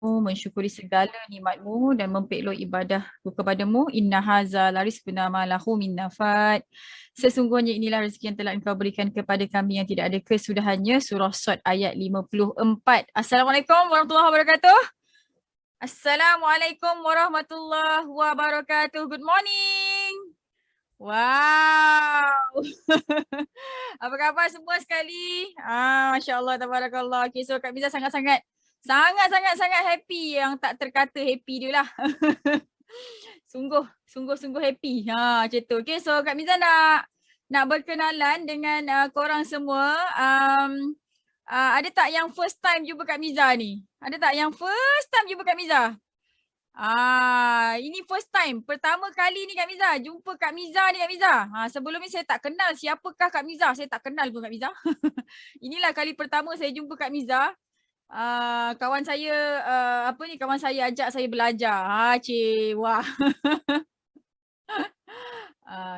mensyukuri segala nikmat-Mu dan mempelok ibadah-Ku kepadamu. Inna haza larizquna ma lahu min nafad. Sesungguhnya inilah rezeki yang telah Engkau berikan kepada kami yang tidak ada kesudahannya. Surah Sad ayat 54. Assalamualaikum warahmatullahi wabarakatuh. Assalamualaikum warahmatullahi wabarakatuh. Good morning. Wow. Apa khabar semua sekali? Masya Allah, tabarakallah. Okay, so Kak Miza sangat-sangat happy, yang tak terkata happy dia lah. Sungguh happy. Macam tu. Okay, so Kak Miza nak berkenalan dengan korang semua. Ada tak yang first time jumpa Kak Miza ni? Ada tak yang first time jumpa Kak Miza? Ini first time. Pertama kali ni Kak Miza. Jumpa Kak Miza ni Kak Miza. Sebelum ni saya tak kenal siapakah Kak Miza. Saya tak kenal pun Kak Miza. Inilah kali pertama saya jumpa Kak Miza. Kawan saya, kawan saya ajak saya belajar. Cik, wah.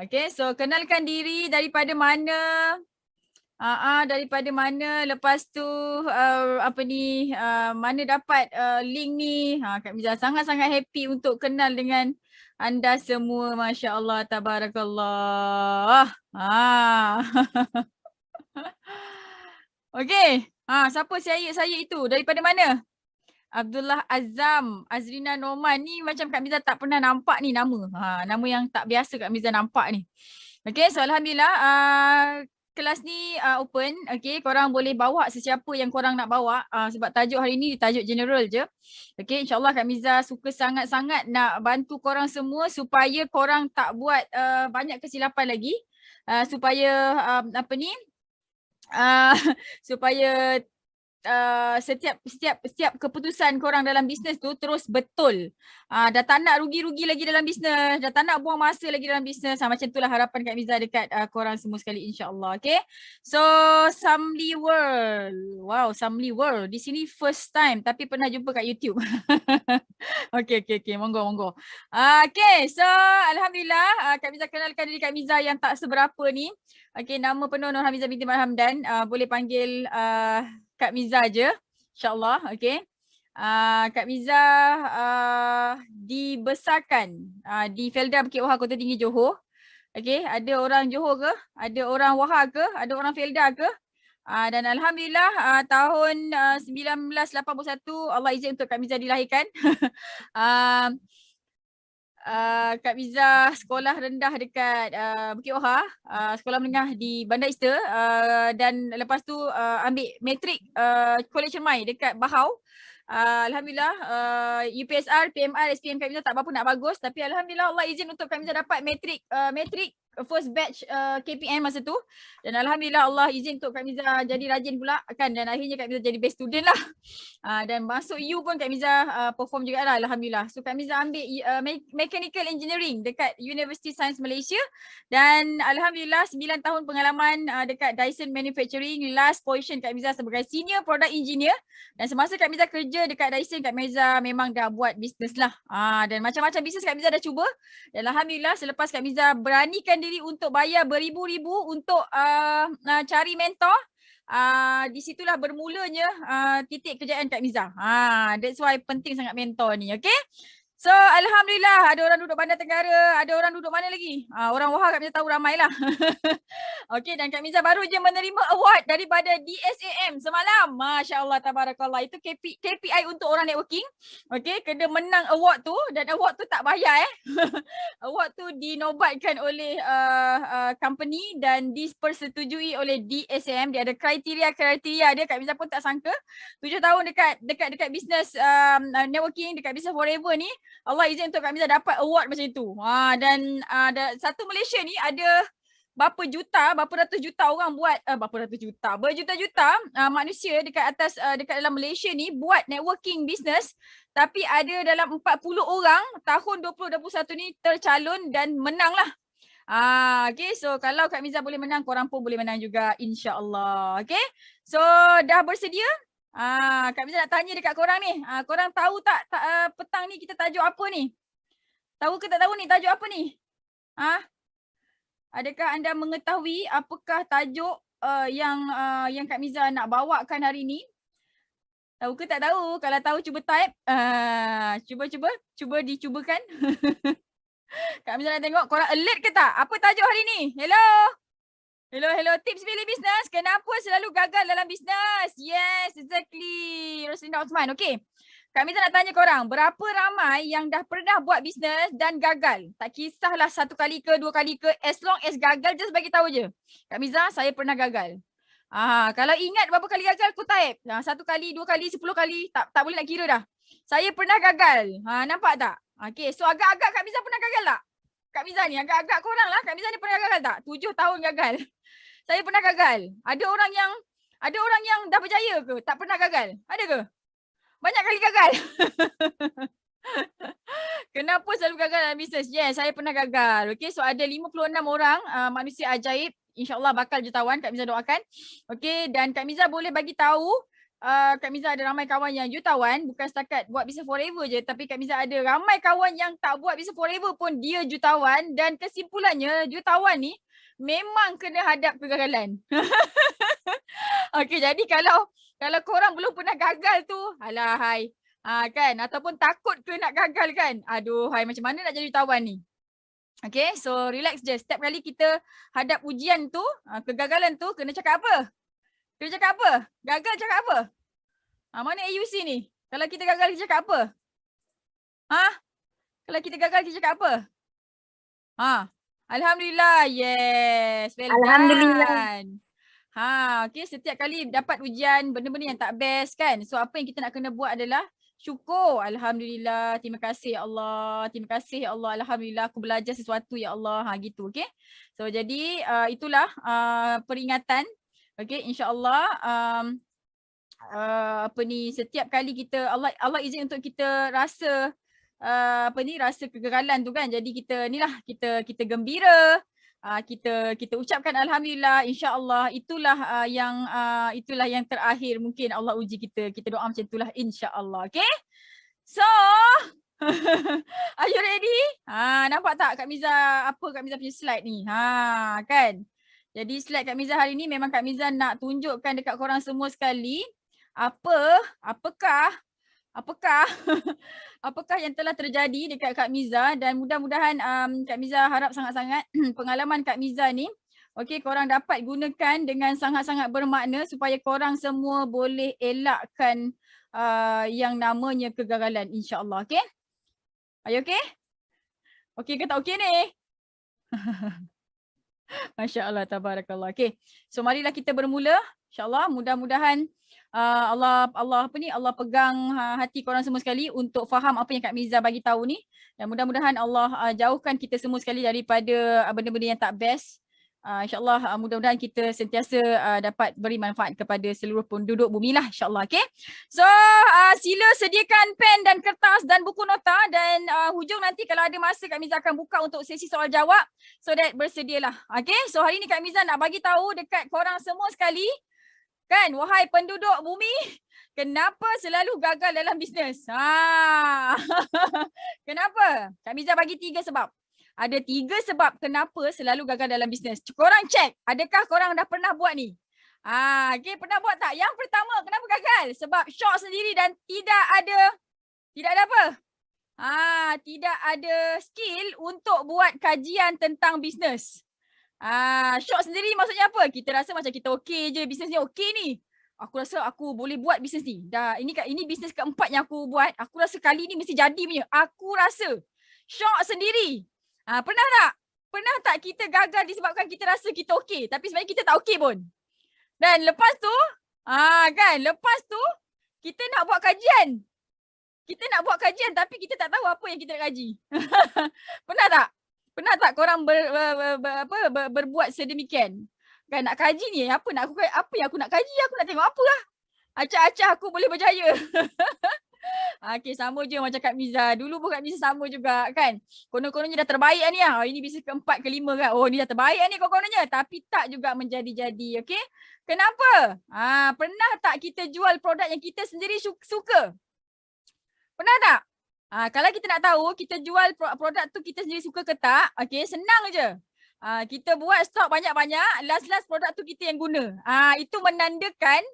Okay, so kenalkan diri daripada mana. Daripada mana, lepas tu mana dapat link ni. Kak Miza sangat-sangat happy untuk kenal dengan anda semua. Masya Allah, tabarakallah. Okey, siapa saya itu? Daripada mana? Abdullah Azam, Azrina Norman. Ni macam Kak Miza tak pernah nampak ni nama. Nama yang tak biasa Kak Miza nampak ni. Okay, so Alhamdulillah kelas ni open. Okay, korang boleh bawa sesiapa yang korang nak bawa. Sebab tajuk hari ni tajuk general je. Okay, insyaAllah Kak Miza suka sangat-sangat nak bantu korang semua supaya korang tak buat banyak kesilapan lagi. Supaya supaya setiap keputusan korang dalam bisnes tu terus betul. Dah tak nak rugi-rugi lagi dalam bisnes, dah tak nak buang masa lagi dalam bisnes. Macam itulah harapan Kak Miza dekat korang semua sekali, insya-Allah. Okay. So Samli World. Wow, Samli World. Di sini first time tapi pernah jumpa kat YouTube. Okay. Monggo. Okay, so Alhamdulillah Kak Miza kenalkan diri Kak Miza yang tak seberapa ni. Okay, nama penuh Nur Hamizah binti Hamdan. Boleh panggil Kak Miza je, insyaAllah. Okay. Kak Miza dibesarkan di Felda Bukit Wahar, Kota Tinggi, Johor. Okay, ada orang Johor ke? Ada orang Wahar ke? Ada orang Felda ke? Dan Alhamdulillah tahun 1981 Allah izin untuk Kak Miza dilahirkan. Kak Miza sekolah rendah dekat Bukit Wahar, sekolah menengah di Bandar Ister, dan lepas tu ambil matrik College Mai dekat Bahau. Alhamdulillah UPSR, PMR, SPM Kak Miza tak berapa nak bagus, tapi Alhamdulillah Allah izin untuk Kak Miza dapat matrik first batch KPM masa tu, dan Alhamdulillah Allah izin untuk Kak Miza jadi rajin pula kan, dan akhirnya Kak Miza jadi best student lah. Dan masuk U pun Kak Miza perform juga lah, Alhamdulillah. So Kak Miza ambil Mechanical Engineering dekat University Science Malaysia, dan Alhamdulillah 9 tahun pengalaman dekat Dyson Manufacturing. Last position Kak Miza sebagai Senior Product Engineer, dan semasa Kak Miza kerja dekat Dyson, Kak Miza memang dah buat bisnes lah. Dan macam-macam bisnes Kak Miza dah cuba, dan Alhamdulillah selepas Kak Miza beranikan diri untuk bayar beribu-ribu untuk cari mentor, di situlah bermulanya titik kejayaan Kak Miza. That's why penting sangat mentor ni. Okay. So Alhamdulillah ada orang duduk Bandar Tenggara, ada orang duduk mana lagi? Orang Wahar Kak Miza tahu ramai lah. Okay, dan Kak Miza baru je menerima award daripada DSAM semalam. Masya Allah, tabarakallah. Itu KPI untuk orang networking. Okay, kena menang award tu, dan award tu tak bayar award tu dinobatkan oleh company dan dipersetujui oleh DSAM. Dia ada kriteria dia. Kak Miza pun tak sangka 7 tahun dekat bisnes networking, dekat bisnes forever ni, Allah izin untuk Kak Miza dapat award macam itu. Dan satu Malaysia ni ada berapa ratus juta orang buat, berjuta-juta manusia dekat dalam Malaysia ni buat networking business, tapi ada dalam 40 orang tahun 2021 ni tercalon dan menang lah. Okay, so kalau Kak Miza boleh menang, korang pun boleh menang juga, insya-Allah. Okay, so dah bersedia? Kak Miza nak tanya dekat korang ni. Korang tahu tak petang ni kita tajuk apa ni? Tahu ke tak tahu ni tajuk apa ni? Adakah anda mengetahui apakah tajuk yang Kak Miza nak bawakan hari ni? Tahu ke tak tahu? Kalau tahu cuba type. Cuba dicubakan. Kak Miza nak tengok korang alert ke tak? Apa tajuk hari ni? Hello. Hello. Tips pilih bisnes. Kenapa selalu gagal dalam bisnes? Yes, exactly. Roslina Osman. Okay. Kak Miza nak tanya korang. Berapa ramai yang dah pernah buat bisnes dan gagal? Tak kisahlah 1 kali ke 2 kali ke. As long as gagal, just bagi tahu je. Kak Miza, saya pernah gagal. Kalau ingat berapa kali gagal, aku type. 1 kali, 2 kali, 10 kali. Tak boleh nak kira dah. Saya pernah gagal. Nampak tak? Okay, so agak-agak Kak Miza pernah gagal tak? Kak Miza ni, agak-agak korang lah. Kak Miza ni pernah gagal tak? 7 tahun gagal. Saya pernah gagal. Ada orang yang dah berjaya ke? Tak pernah gagal. Ada ke? Banyak kali gagal. Kenapa selalu gagal dalam bisnes? Yes, saya pernah gagal. Okay, so ada 56 orang manusia ajaib. InsyaAllah bakal jutawan. Kak Miza doakan. Okay, dan Kak Miza boleh bagi tahu Kak Miza ada ramai kawan yang jutawan. Bukan setakat buat bisnes forever je. Tapi Kak Miza ada ramai kawan yang tak buat bisnes forever pun dia jutawan. Dan kesimpulannya jutawan ni memang kena hadap kegagalan. Okay, jadi kalau korang belum pernah gagal tu, alah hai. Kan, ataupun takut ke nak gagal kan. Aduh, hai, macam mana nak jadi jutawan ni? Okay, so relax je. Setiap kali kita hadap ujian tu, kegagalan tu, kena cakap apa? Kena cakap apa? Gagal cakap apa? Mana AUC ni? Kalau kita gagal, kita cakap apa? Kalau kita gagal, kita cakap apa? Alhamdulillah, yes. Well Alhamdulillah. done. Okay, setiap kali dapat ujian, benda-benda yang tak best kan. So apa yang kita nak kena buat adalah syukur. Alhamdulillah, terima kasih ya Allah. Terima kasih ya Allah. Alhamdulillah aku belajar sesuatu ya Allah. Gitu, okay. So jadi itulah peringatan. Okay, insyaAllah setiap kali kita, Allah izin untuk kita rasa rasa kegagalan tu kan. Jadi kita kita gembira. Kita ucapkan alhamdulillah, insya-Allah itulah yang terakhir mungkin Allah uji kita. Kita doa macam itulah insya-Allah. Okay? So are you ready? Nampak tak Kak Miza Kak Miza punya slide ni? Kan? Jadi slide Kak Miza hari ni memang Kak Miza nak tunjukkan dekat korang semua sekali apakah apakah yang telah terjadi dekat Kak Miza, dan mudah-mudahan Kak Miza harap sangat-sangat pengalaman Kak Miza ni korang dapat gunakan dengan sangat-sangat bermakna supaya korang semua boleh elakkan yang namanya kegagalan, insya-Allah. Okay? Are you okay? Okay ke tak okay ni? Masya Allah, tabarakallah. Okay, so marilah kita bermula. InsyaAllah mudah-mudahan Allah pegang hati korang semua sekali untuk faham apa yang Kak Miza bagi tahu ni, dan mudah-mudahan Allah jauhkan kita semua sekali daripada benda-benda yang tak best. InsyaAllah mudah-mudahan kita sentiasa dapat beri manfaat kepada seluruh penduduk bumi lah, insyaAllah. Okay, so sila sediakan pen dan kertas dan buku nota, dan hujung nanti kalau ada masa Kak Miza akan buka untuk sesi soal jawab, so that bersedialah. Okay, so hari ni Kak Miza nak bagi tahu dekat korang semua sekali kan, wahai penduduk bumi, kenapa selalu gagal dalam bisnes? Kenapa? Kak Miza bagi 3 sebab. Ada 3 sebab kenapa selalu gagal dalam bisnes. Korang check, adakah korang dah pernah buat ni? Okay, pernah buat tak? Yang pertama, kenapa gagal? Sebab syok sendiri dan tidak ada apa? Tidak ada skill untuk buat kajian tentang bisnes. Syok sendiri maksudnya apa? Kita rasa macam kita okey je, bisnes ni okey ni. Aku rasa aku boleh buat bisnes ni. Dah ini bisnes keempat yang aku buat. Aku rasa kali ni mesti jadi punya. Aku rasa. Syok sendiri. Pernah tak? Pernah tak kita gagal disebabkan kita rasa kita okey, tapi sebenarnya kita tak okey pun. Dan lepas tu, lepas tu kita nak buat kajian. Kita nak buat kajian tapi kita tak tahu apa yang kita nak kaji. Pernah tak? Pernah tak korang berbuat sedemikian? Kan nak kaji ni, apa yang aku nak kaji? Aku nak tengok apa lah. Acah-acah aku boleh berjaya. Okay, sama je macam Kak Miza. Dulu pun Kak Miza sama juga kan. Konon-kononnya dah terbaik lah ni lah. Ini bisnes keempat, kelima kan. Oh, ni dah terbaik lah ni kononnya. Tapi tak juga menjadi-jadi. Okay. Kenapa? Pernah tak kita jual produk yang kita sendiri suka? Pernah tak? Kalau kita nak tahu kita jual produk tu kita sendiri suka ke tak, okay, senang je. Kita buat stok banyak-banyak, last produk tu kita yang guna. Itu menandakan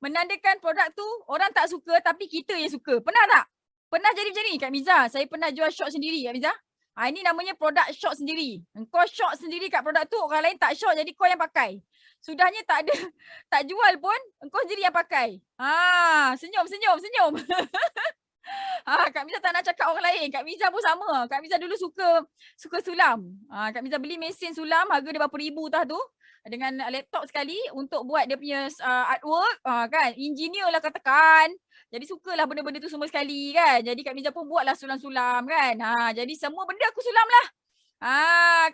menandakan produk tu orang tak suka tapi kita yang suka. Pernah tak? Pernah jadi macam ni Kak Miza? Saya pernah jual shot sendiri Kak Miza. Ini namanya produk shot sendiri. Kau shot sendiri kat produk tu, orang lain tak shot jadi kau yang pakai. Sudahnya tak ada, tak jual pun, kau sendiri yang pakai. Senyum. Kak Miza tak nak cakap orang lain. Kak Miza pun sama. Kak Miza dulu suka sulam. Kak Miza beli mesin sulam, harga dia berapa ribu tah tu. Dengan laptop sekali untuk buat dia punya artwork. Kan, engineer lah katakan. Jadi sukalah benda-benda tu semua sekali kan. Jadi Kak Miza pun buatlah sulam-sulam kan. Jadi semua benda aku sulam lah.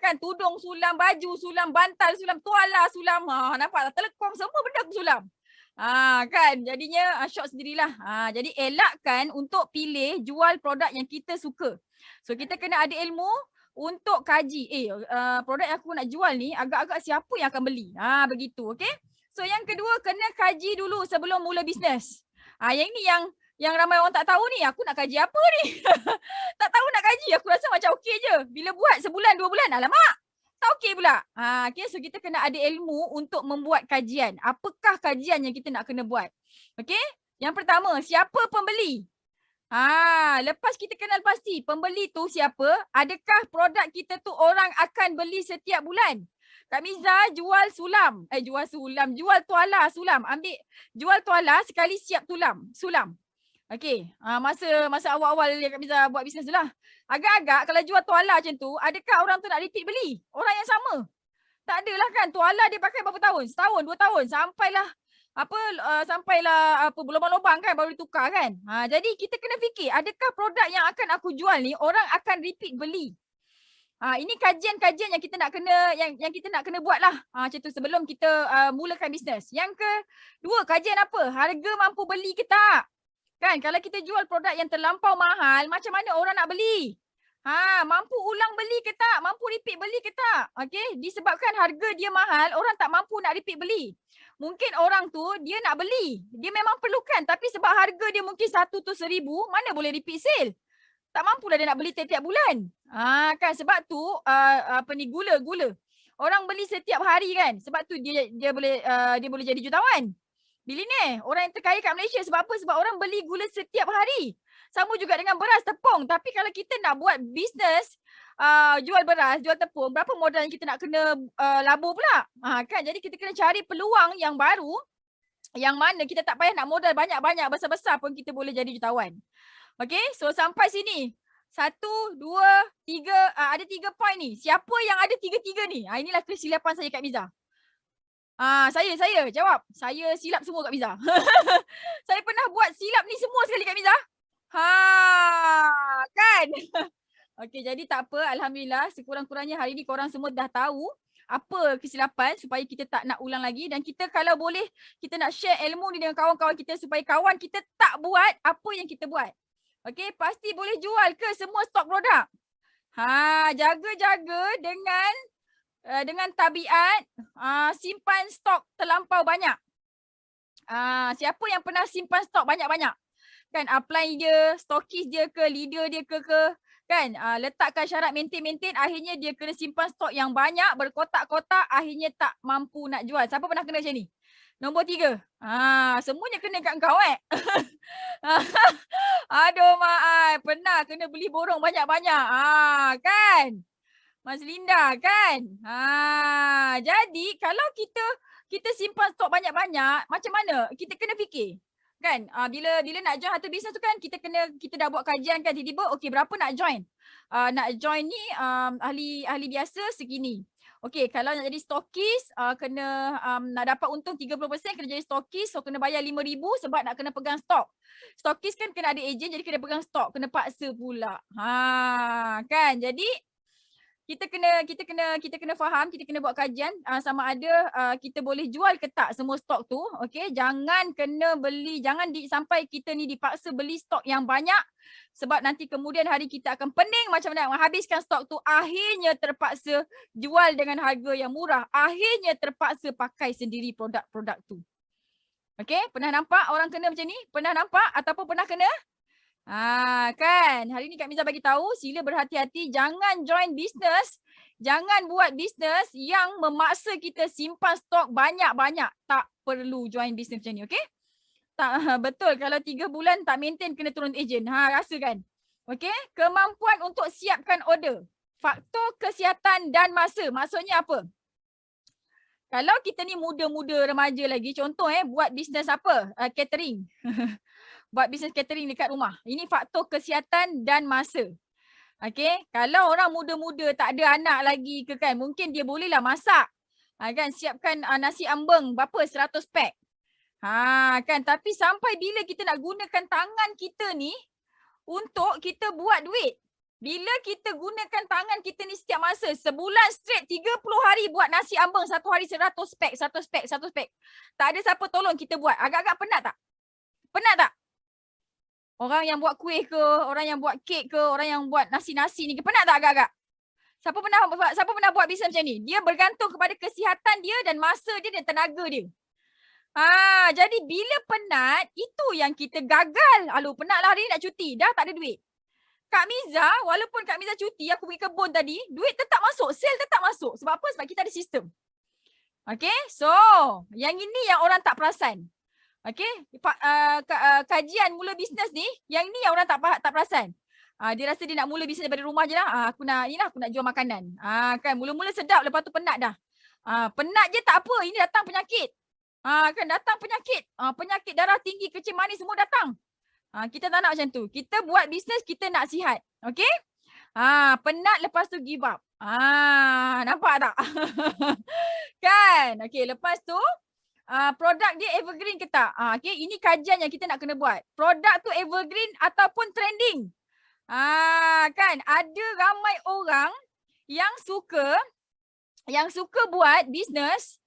Kan tudung sulam, baju sulam, bantal sulam, tuala sulam. Nampak tak? Telekong semua benda aku sulam. Kan jadinya shop sendirilah. Jadi elakkan untuk pilih jual produk yang kita suka. So kita kena ada ilmu untuk kaji. Produk yang aku nak jual ni agak-agak siapa yang akan beli. Begitu, okey. So yang kedua kena kaji dulu sebelum mula bisnes. Yang ni yang ramai orang tak tahu ni, aku nak kaji apa ni? Tak tahu nak kaji, aku rasa macam okey je. Bila buat sebulan, 2 bulan, alamak. Tak okey pula. Okay, so kita kena ada ilmu untuk membuat kajian. Apakah kajian yang kita nak kena buat? Okey. Yang pertama, siapa pembeli? Lepas kita kenal pasti pembeli tu siapa, adakah produk kita tu orang akan beli setiap bulan? Kak Miza jual sulam. Jual tuala sulam. Ambil jual tuala sekali siap sulam. Okey, masa awal-awal yang Kak Miza buat bisnes tu lah. Agak-agak kalau jual tuala macam tu, adakah orang tu nak repeat beli? Orang yang sama? Tak adalah kan, tuala dia pakai berapa tahun? Setahun, 2 tahun, sampailah berlubang-lubang kan baru ditukar kan. Jadi kita kena fikir, adakah produk yang akan aku jual ni orang akan repeat beli? Ini kajian-kajian yang kita nak kena yang kita nak kena buatlah. Macam tu sebelum kita mulakan bisnes. Yang kedua, kajian apa? Harga mampu beli ke tak? Kan kalau kita jual produk yang terlampau mahal, macam mana orang nak beli? Mampu ulang beli ke tak? Mampu repeat beli ke tak? Okey, disebabkan harga dia mahal, orang tak mampu nak repeat beli. Mungkin orang tu dia nak beli, dia memang perlukan tapi sebab harga dia mungkin 1 tu 1,000, mana boleh repeat sale? Tak mampulah dia nak beli tiap-tiap bulan. Kan sebab tu gula. Orang beli setiap hari kan. Sebab tu dia boleh jadi jutawan. Bilioner, orang yang terkaya kat Malaysia sebab apa? Sebab orang beli gula setiap hari. Sama juga dengan beras, tepung. Tapi kalau kita nak buat bisnes, jual beras, jual tepung, berapa modal yang kita nak kena labur pula? Kan? Jadi kita kena cari peluang yang baru, yang mana kita tak payah nak modal banyak-banyak, besar-besar pun kita boleh jadi jutawan. Okay, so sampai sini. 1, 2, 3, ada 3 poin ni. Siapa yang ada 3-3 ni? Inilah kesilapan saya Kak Miza. Saya jawab. Saya silap semua Kak Miza. Saya pernah buat silap ni semua sekali Kak Miza. Kan? Okey, jadi tak apa. Alhamdulillah, sekurang-kurangnya hari ni korang semua dah tahu apa kesilapan supaya kita tak nak ulang lagi. Dan kita kalau boleh, kita nak share ilmu ni dengan kawan-kawan kita supaya kawan kita tak buat apa yang kita buat. Okey, pasti boleh jual ke semua stok produk? Jaga-jaga dengan tabiat simpan stok terlampau banyak. Siapa yang pernah simpan stok banyak-banyak? Kan upline dia, stokis dia ke, leader dia ke kan letakkan syarat maintain, akhirnya dia kena simpan stok yang banyak, berkotak-kotak, akhirnya tak mampu nak jual. Siapa pernah kena macam ni? Nombor 3. Semuanya kena kat kau Aduh Mak, pernah kena beli borong banyak-banyak. Kan? Mas Linda kan? Jadi kalau kita simpan stok banyak-banyak, macam mana? Kita kena fikir. Kan? Bila nak join satu bisnes tu kan, kita dah buat kajian kan, tiba-tiba okey berapa nak join? Nak join ni ahli biasa segini. Okey, kalau nak jadi stokis kena nak dapat untung 30% kena jadi stokis, so kena bayar 5,000 sebab nak kena pegang stok. Stokis kan kena ada ejen jadi kena pegang stok, kena paksa pula. Kan? Jadi kita kena faham, kita kena buat kajian sama ada kita boleh jual ke tak semua stok tu. Okey, jangan kena beli, jangan sampai kita ni dipaksa beli stok yang banyak sebab nanti kemudian hari kita akan pening macam mana menghabiskan stok tu, akhirnya terpaksa jual dengan harga yang murah, akhirnya terpaksa pakai sendiri produk-produk tu. Okey, pernah nampak orang kena macam ni? Pernah nampak ataupun pernah kena? Kan, hari ni Kak Miza bagi tahu, sila berhati-hati, jangan join bisnes, jangan buat bisnes yang memaksa kita simpan stok banyak-banyak. Tak perlu join bisnes macam ni, okey? betul, kalau 3 bulan tak maintain kena turun ejen. Rasa kan? Okey, kemampuan untuk siapkan order. Faktor kesihatan dan masa. Maksudnya apa? Kalau kita ni muda-muda remaja lagi, contoh buat bisnes apa? Catering. Buat bisnes catering dekat rumah. Ini faktor kesihatan dan masa. Okey, kalau orang muda-muda tak ada anak lagi ke kan, mungkin dia bolehlah masak. Kan siapkan nasi ambeng berapa 100 pack. Kan, tapi sampai bila kita nak gunakan tangan kita ni untuk kita buat duit. Bila kita gunakan tangan kita ni setiap masa, sebulan straight 30 hari buat nasi ambeng, satu hari 100 pack, 100 pack, 100 pack. Tak ada siapa tolong kita buat. Agak-agak penat tak? Penat tak? Orang yang buat kuih ke, orang yang buat kek ke, orang yang buat nasi-nasi ni ke, penat tak agak-agak? Siapa pernah buat bisnes macam ni? Dia bergantung kepada kesihatan dia dan masa dia dan tenaga dia. Jadi bila penat, itu yang kita gagal. Aduh, penatlah hari ni nak cuti, dah tak ada duit. Kak Miza, walaupun Kak Miza cuti, aku pergi kebun tadi, duit tetap masuk, sale tetap masuk. Sebab apa? Sebab kita ada sistem. Okay, so yang ini yang orang tak perasan. Okay, kajian mula bisnes ni, yang ini yang orang tak perasan. Dia rasa dia nak mula bisnes daripada rumah je lah. Aku nak jual makanan. Kan, mula-mula sedap, lepas tu penat dah. Penat je tak apa, ini datang penyakit. Kan datang penyakit. Penyakit darah tinggi, kecil manis semua datang. Kita tak nak macam tu. Kita buat bisnes, kita nak sihat. Okay? Penat lepas tu give up. Nampak tak? Kan? Okay, lepas tu produk dia evergreen ke tak? Okay, ini kajian yang kita nak kena buat. Produk tu evergreen ataupun trending. Kan? Ada ramai orang yang suka buat bisnes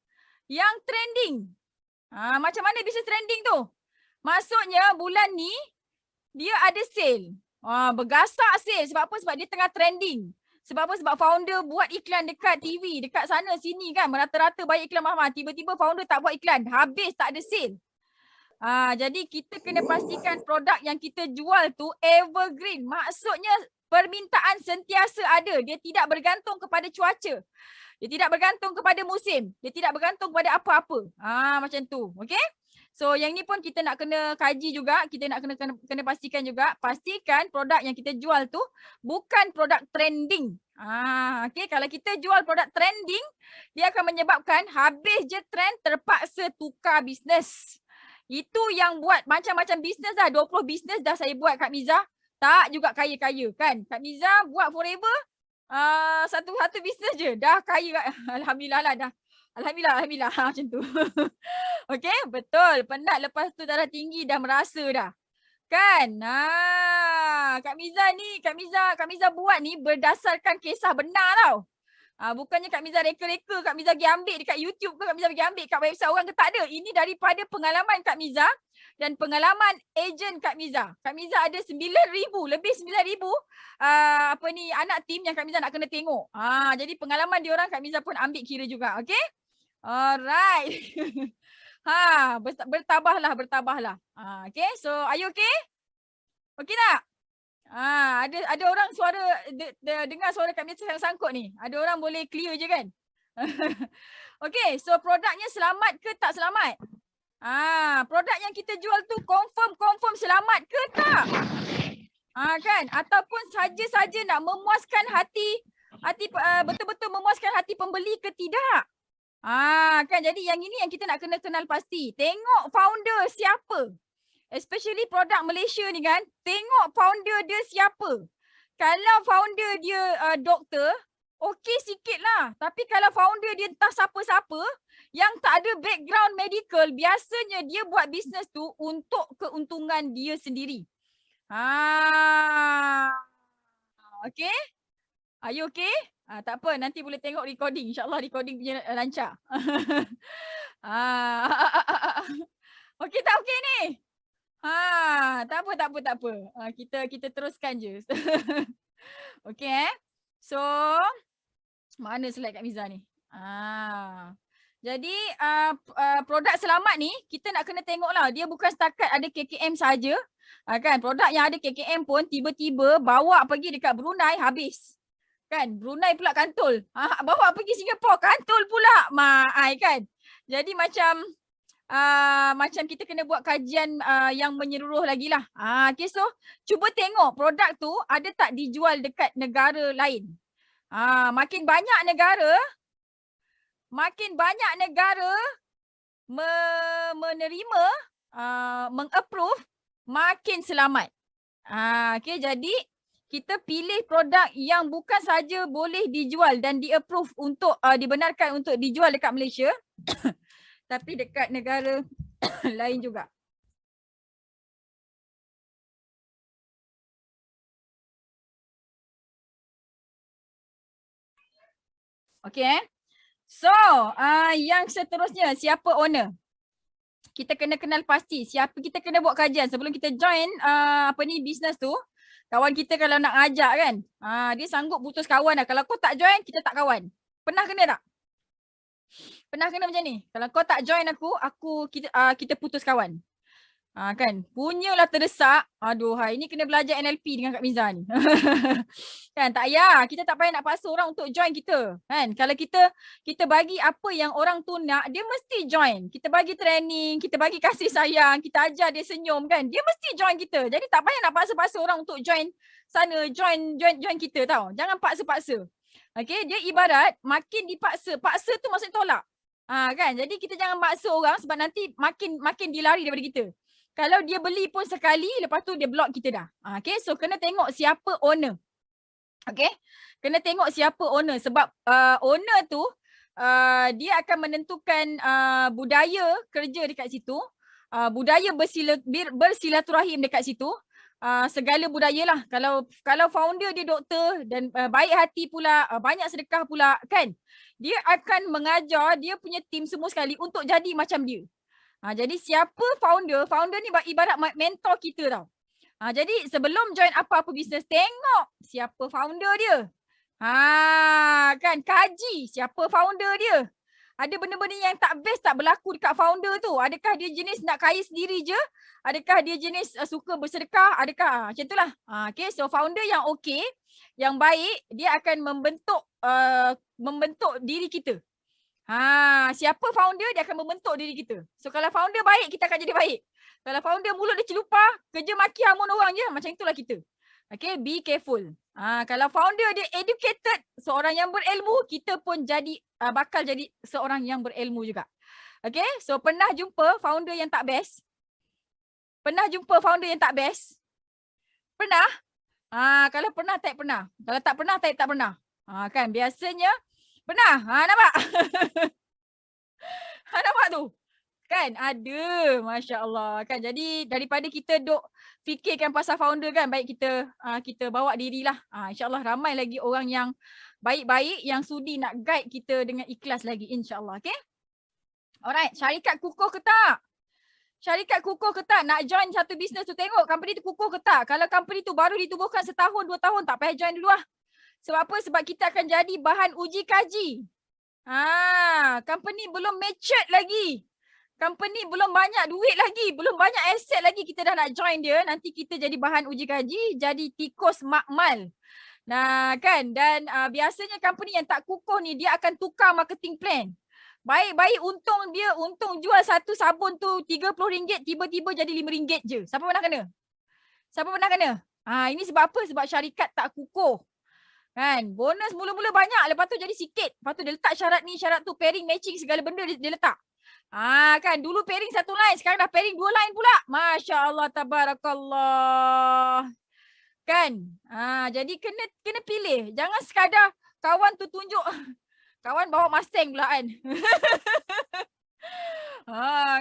yang trending. Macam mana bisnes trending tu? Maksudnya bulan ni dia ada sale. Bergasak sale. Sebab apa? Sebab dia tengah trending. Sebab apa? Sebab founder buat iklan dekat TV, dekat sana sini kan. Merata-rata banyak iklan mahal. Tiba-tiba founder tak buat iklan. Habis tak ada sale. Jadi kita kena pastikan produk yang kita jual tu evergreen. Maksudnya permintaan sentiasa ada. Dia tidak bergantung kepada cuaca. Dia tidak bergantung kepada musim. Dia tidak bergantung kepada apa-apa. Macam tu. Okay? So yang ni pun kita nak kena kaji juga, kita nak kena pastikan juga, pastikan produk yang kita jual tu bukan produk trending. Okay, kalau kita jual produk trending, dia akan menyebabkan habis je trend terpaksa tukar bisnes. Itu yang buat macam-macam bisnes dah, 20 bisnes dah saya buat Kak Miza, tak juga kaya-kaya kan. Kak Miza buat forever satu bisnes je dah kaya. Alhamdulillah lah dah. Alhamdulillah macam tu. Okey, betul. Penat lepas tu darah tinggi dah merasa dah. Kan? Kak Miza buat ni berdasarkan kisah benar tau. Bukannya Kak Miza reka-reka, Kak Miza pergi ambil dekat YouTube ke, Kak Miza pergi ambil kat website orang ke, tak ada. Ini daripada pengalaman Kak Miza dan pengalaman ejen Kak Miza. Kak Miza ada 9,000, lebih 9,000 anak tim yang Kak Miza nak kena tengok. Jadi pengalaman diorang Kak Miza pun ambil kira juga. Okey? Alright. Bertabahlah. Okay, so are you okay? Okay tak? Ada orang suara dengar suara Kak Miza sangkut ni. Ada orang boleh clear je kan? Okay, so produknya selamat ke tak selamat? Produk yang kita jual tu confirm selamat ke tak? Kan? Ataupun saja-saja nak memuaskan hati betul-betul memuaskan hati pembeli ke tidak? Kan, jadi yang ini yang kita nak kena kenal pasti. Tengok founder siapa. Especially produk Malaysia ni kan. Tengok founder dia siapa. Kalau founder dia doktor, okey sikit lah. Tapi kalau founder dia entah siapa-siapa yang tak ada background medical, biasanya dia buat bisnes tu untuk keuntungan dia sendiri. Okay? Are you okay? Tak apa, nanti boleh tengok recording. InsyaAllah recording punya lancar. Okey tak okey ni? Tak apa. Kita teruskan je. Okey So, mana slide Kak Miza ni? Jadi produk selamat ni kita nak kena tengok lah. Dia bukan setakat ada KKM saja. Kan, produk yang ada KKM pun tiba-tiba bawa pergi dekat Brunei habis. Kan, Brunei pula kantul. Bawa pergi Singapura kantul pula. Kan. Jadi macam macam kita kena buat kajian yang menyeluruh lagi lah. Okay, so cuba tengok produk tu ada tak dijual dekat negara lain. Makin banyak negara menerima, mengapprove, makin selamat. Okay, jadi kita pilih produk yang bukan saja boleh dijual dan di-approve untuk dibenarkan untuk dijual dekat Malaysia tapi dekat negara lain juga. Okay. So, yang seterusnya, siapa owner? Kita kena kenal pasti siapa, kita kena buat kajian sebelum kita join business tu. Kawan kita kalau nak ajak kan, dia sanggup putus kawan lah. Kalau kau tak join, kita tak kawan. Pernah kena tak? Pernah kena macam ni? Kalau kau tak join kita putus kawan. Kan, punyalah terdesak. Aduh, ini kena belajar NLP dengan Kak Miza ni. Kan, tak payah. Kita tak payah nak paksa orang untuk join kita. Kan, kalau kita bagi apa yang orang tu nak, dia mesti join. Kita bagi training, kita bagi kasih sayang, kita ajar dia senyum kan. Dia mesti join kita. Jadi tak payah nak paksa-paksa orang untuk join sana, join kita tau. Jangan paksa-paksa. Okay, dia ibarat makin dipaksa. Paksa tu maksudnya tolak. Kan, jadi kita jangan paksa orang sebab nanti makin dia lari daripada kita. Kalau dia beli pun sekali, lepas tu dia block kita dah. Okay, so kena tengok siapa owner. Okay, kena tengok siapa owner sebab owner tu dia akan menentukan budaya kerja dekat situ, budaya bersilaturahim dekat situ, segala budaya lah. Kalau founder dia doktor dan baik hati pula, banyak sedekah pula kan, dia akan mengajar dia punya team semua sekali untuk jadi macam dia. Jadi siapa founder ni ibarat mentor kita tau. Jadi sebelum join apa-apa bisnes, tengok siapa founder dia. Kan, kaji siapa founder dia. Ada benda-benda yang tak best tak berlaku dekat founder tu. Adakah dia jenis nak kaya sendiri je? Adakah dia jenis suka bersedekah? Adakah macam itulah. Okay, so founder yang okay, yang baik, dia akan membentuk diri kita. Siapa founder, dia akan membentuk diri kita. So kalau founder baik, kita akan jadi baik. Kalau founder mulut dia celupar, kerja maki hamun orang je, macam itulah kita. Okay, be careful. Kalau founder dia educated, seorang yang berilmu, kita pun bakal jadi seorang yang berilmu juga. Okay, so pernah jumpa founder yang tak best? Pernah jumpa founder yang tak best? Pernah? Kalau pernah, type pernah. Kalau tak pernah, type tak pernah. Kan, biasanya pernah? Nampak? Nampak tu? Kan? Ada. Masya Allah. Kan? Jadi daripada kita duk fikirkan pasal founder kan, baik kita bawa dirilah. InsyaAllah ramai lagi orang yang baik-baik yang sudi nak guide kita dengan ikhlas lagi. InsyaAllah. Okay? Alright. Syarikat kukuh ke tak? Syarikat kukuh ke tak? Nak join satu bisnes tu, tengok company tu kukuh ke tak? Kalau company tu baru ditubuhkan setahun, 2 tahun, tak payah join dulu lah. Sebab apa? Sebab kita akan jadi bahan uji kaji. Company belum matured lagi. Company belum banyak duit lagi. Belum banyak aset lagi. Kita dah nak join dia. Nanti kita jadi bahan uji kaji. Jadi tikus makmal. Nah kan. Dan biasanya company yang tak kukuh ni, dia akan tukar marketing plan. Baik-baik untung jual satu sabun tu RM30. Tiba-tiba jadi RM5 je. Siapa pernah kena? Siapa pernah kena? Ini sebab apa? Sebab syarikat tak kukuh. Kan, bonus mula-mula banyak, lepas tu jadi sikit. Lepas tu dia letak syarat ni, syarat tu, pairing, matching, segala benda dia letak. Kan, dulu pairing satu line, sekarang dah pairing 2 line pula. Masya Allah, tabarakallah. Kan, jadi kena pilih. Jangan sekadar kawan tu tunjuk, kawan bawa Mustang pula kan.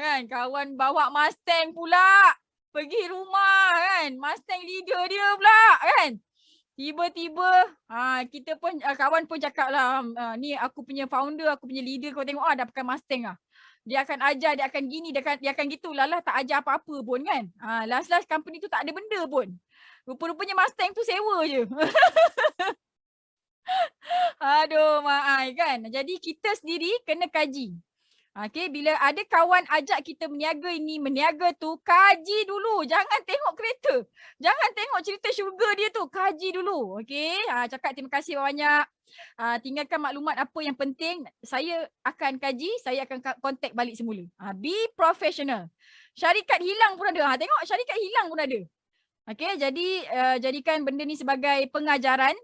Kan, kawan bawa Mustang pula. Pergi rumah kan, Mustang leader dia pula kan. Tiba-tiba kita pun kawan pun cakap lah, ni aku punya founder, aku punya leader, kau tengok dah pakai Mustang lah. Dia akan ajar, dia akan gini, dia akan gitu. Lalah tak ajar apa-apa pun kan. Last company tu tak ada benda pun. Rupa-rupanya Mustang tu sewa je. Aduh, maai kan. Jadi kita sendiri kena kaji. Okay, bila ada kawan ajak kita meniaga ini, meniaga tu, kaji dulu. Jangan tengok kereta. Jangan tengok cerita syurga dia tu. Kaji dulu. Okay, cakap terima kasih banyak. Tinggalkan maklumat apa yang penting. Saya akan kaji, saya akan contact balik semula. Be professional. Syarikat hilang pun ada. Tengok syarikat hilang pun ada. Okay, jadi jadikan benda ni sebagai pengajaran.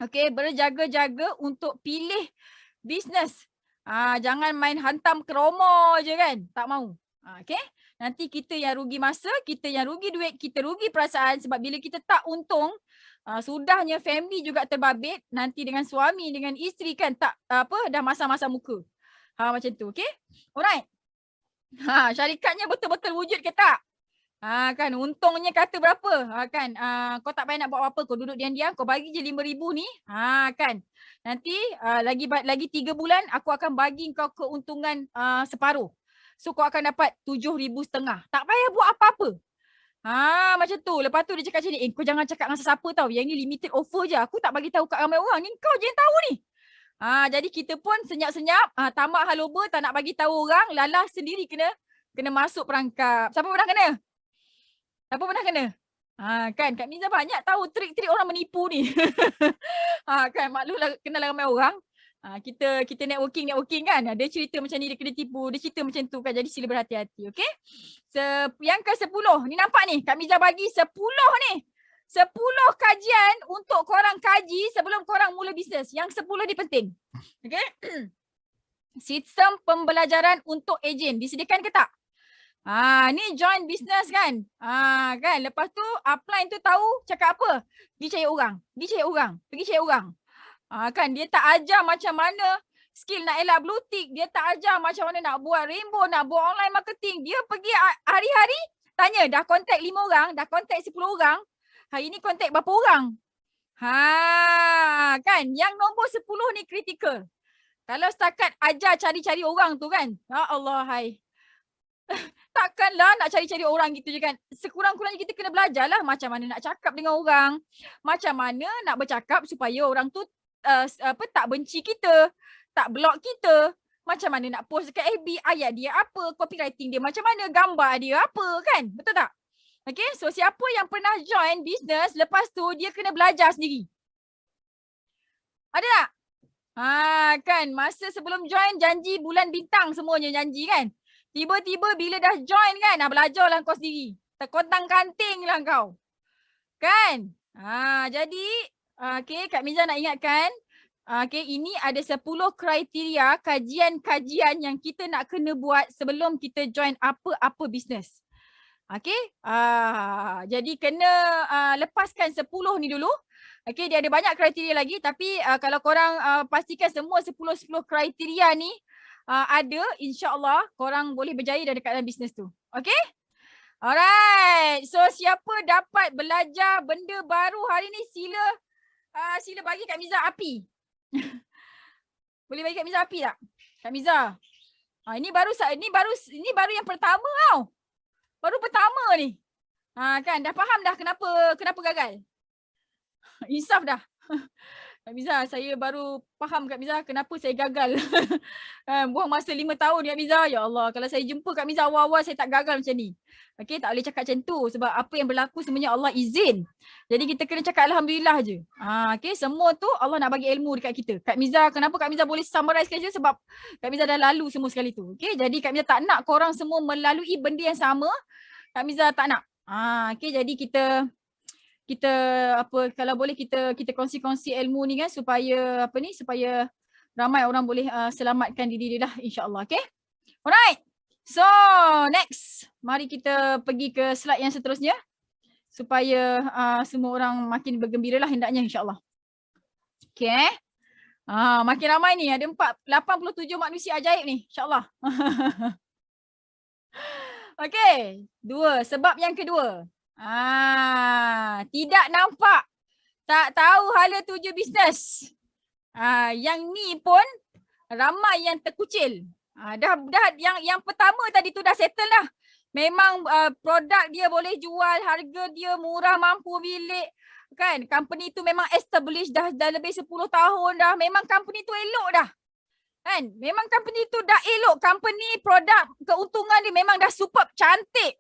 Okay, berjaga-jaga untuk pilih bisnes. Jangan main hantam keromo je kan. Tak mau. Okay. Nanti kita yang rugi masa, kita yang rugi duit, kita rugi perasaan. Sebab bila kita tak untung, sudahnya family juga terbabit. Nanti dengan suami, dengan isteri kan tak dah masa-masa muka. Macam tu. Okay. Alright. Syarikatnya betul-betul wujud ke tak? Kan untungnya kata berapa? Kan kau tak payah nak buat apa, kau duduk diam-diam, kau bagi je 5,000 ni. Kan. Nanti lagi 3 bulan aku akan bagi kau keuntungan separuh. So kau akan dapat 7,500. Tak payah buat apa-apa. Macam tu. Lepas tu dia cakap macam ni, kau jangan cakap dengan sesiapa tau. Yang ni limited offer je. Aku tak bagi tahu kat ramai orang. Ni kau je yang tahu ni. Jadi kita pun senyap-senyap, tamak haloba, tak nak bagi tahu orang, lalah sendiri kena masuk perangkap. Siapa pernah kena? Siapa pernah kena? Kan Kak Miza banyak tahu trik-trik orang menipu ni. Kan maklumlah kenal ramai orang. Kita networking kan. Dia cerita macam ni dia kena tipu, dia cerita macam tu kan. Jadi sila berhati-hati, okey? Yang ke-10 ni nampak ni Kak Miza bagi 10 ni. 10 kajian untuk korang kaji sebelum korang mula bisnes. Yang 10 ni penting. Okey? Sistem pembelajaran untuk ejen disediakan ke tak? Ni join business kan. Kan lepas tu upline tu tahu cakap apa? Pergi cari orang. Kan dia tak ajar macam mana skill nak elak blue tick, dia tak ajar macam mana nak buat rainbow, nak buat online marketing. Dia pergi hari-hari tanya dah contact 5 orang, dah contact 10 orang. Hari ni contact berapa orang? Kan yang nombor 10 ni kritikal. Kalau setakat ajar cari-cari orang tu kan. Ya Allah hai. Takkanlah nak cari-cari orang gitu je kan. Sekurang-kurangnya kita kena belajar lah macam mana nak cakap dengan orang. Macam mana nak bercakap supaya orang tu tak benci kita, tak block kita. Macam mana nak post dekat FB, ayat dia apa, copywriting dia macam mana, gambar dia apa kan. Betul tak? Okay, so siapa yang pernah join business, lepas tu dia kena belajar sendiri. Ada tak? Kan masa sebelum join janji bulan bintang semuanya janji kan. Tiba-tiba bila dah join kan, belajarlah kau sendiri. Terkontang-kanting lah kau. Kan? Jadi, okay, Kak Miza nak ingatkan, okay, ini ada 10 kriteria kajian-kajian yang kita nak kena buat sebelum kita join apa-apa bisnes. Okay, jadi kena lepaskan 10 ni dulu. Okay, dia ada banyak kriteria lagi tapi kalau korang pastikan semua 10 kriteria ni ada, insyaAllah korang boleh berjaya dalam bisnes tu. Okay? Alright. So siapa dapat belajar benda baru hari ni sila bagi Kak Miza api. Boleh bagi Kak Miza api tak? Kak Miza. Ini baru yang pertama tau. Baru pertama ni. Kan dah faham dah kenapa gagal. Insaf dah. Kak Miza, saya baru faham Kak Miza kenapa saya gagal. Buang masa 5 tahun Kak Miza. Ya Allah, kalau saya jumpa Kak Miza awal-awal saya tak gagal macam ni. Okay, tak boleh cakap macam tu sebab apa yang berlaku semuanya Allah izin. Jadi kita kena cakap Alhamdulillah je. Okay, semua tu Allah nak bagi ilmu dekat kita. Kak Miza, kenapa Kak Miza boleh summarize je sebab Kak Miza dah lalu semua sekali tu. Okay, jadi Kak Miza tak nak korang semua melalui benda yang sama. Kak Miza tak nak. Okay, jadi kita kalau boleh kita kongsi-kongsi ilmu ni kan supaya supaya ramai orang boleh selamatkan diri dia lah insya-Allah. Okay? Alright. So next, mari kita pergi ke slide yang seterusnya supaya semua orang makin bergembira lah hendaknya insya-Allah. Okay. Makin ramai ni, ada 87 manusia ajaib ni insya-Allah. Okay, sebab yang kedua. Tidak nampak, tak tahu hala tuju bisnes. Yang ni pun ramai yang terkucil. Dah yang pertama tadi tu dah settle lah. Memang produk dia boleh jual, harga dia murah, mampu bilik. Kan, company tu memang established dah lebih 10 tahun dah. Memang company tu elok dah. Kan? Memang company tu dah elok. Company, produk, keuntungan dia memang dah superb, cantik.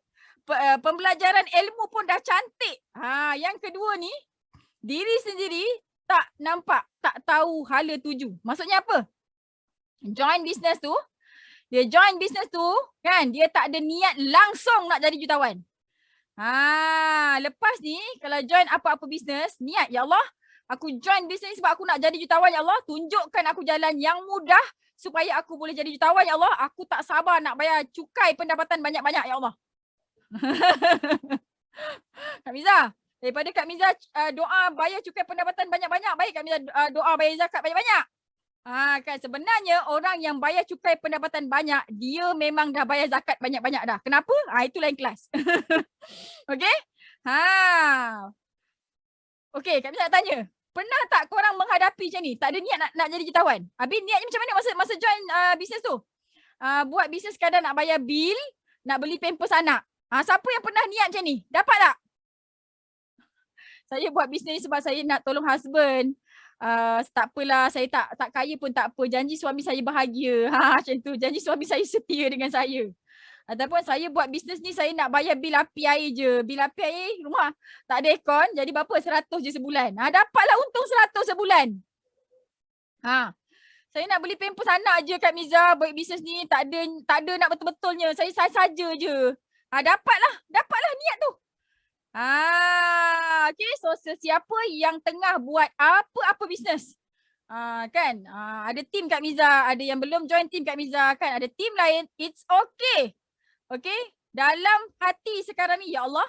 Pembelajaran ilmu pun dah cantik. Yang kedua ni, diri sendiri tak nampak, tak tahu hala tuju. Maksudnya apa? Join business tu, kan, dia tak ada niat langsung nak jadi jutawan. Lepas ni kalau join apa-apa bisnes, niat, ya Allah, aku join bisnes sebab aku nak jadi jutawan, ya Allah, tunjukkan aku jalan yang mudah supaya aku boleh jadi jutawan, ya Allah. Aku tak sabar nak bayar cukai pendapatan banyak-banyak, ya Allah. Kak Miza, daripada Kak Miza doa bayar cukai pendapatan banyak-banyak, baik Kak Miza doa bayar zakat banyak-banyak. Kan sebenarnya orang yang bayar cukai pendapatan banyak, dia memang dah bayar zakat banyak-banyak dah. Kenapa? Itu lain kelas. Okey? Okey, Kak Miza nak tanya. Pernah tak korang menghadapi macam ni? Tak ada niat nak jadi jutawan? Habis niatnya macam mana masa join bisnes tu? Buat bisnes kadang nak bayar bil, nak beli pampers anak. Siapa yang pernah niat macam ni? Dapat tak? Saya buat bisnes sebab saya nak tolong husband. Tak apalah, saya tak kaya pun tak apa. Janji suami saya bahagia. Macam tu. Janji suami saya setia dengan saya. Ataupun saya buat bisnes ni, saya nak bayar bil api air je. Bil api air rumah tak ada aircon. Jadi berapa? 100 je sebulan. Dapatlah untung 100 sebulan. Saya nak beli pampers anak je Kak Miza. Buat bisnes ni tak ada nak betul-betulnya. Saya saja je. Dapatlah niat tu. Okay, so sesiapa yang tengah buat apa-apa bisnes, kan, ada tim Kak Miza, ada yang belum join tim Kak Miza, kan, ada tim lain, it's okay. Okay, dalam hati sekarang ni, ya Allah,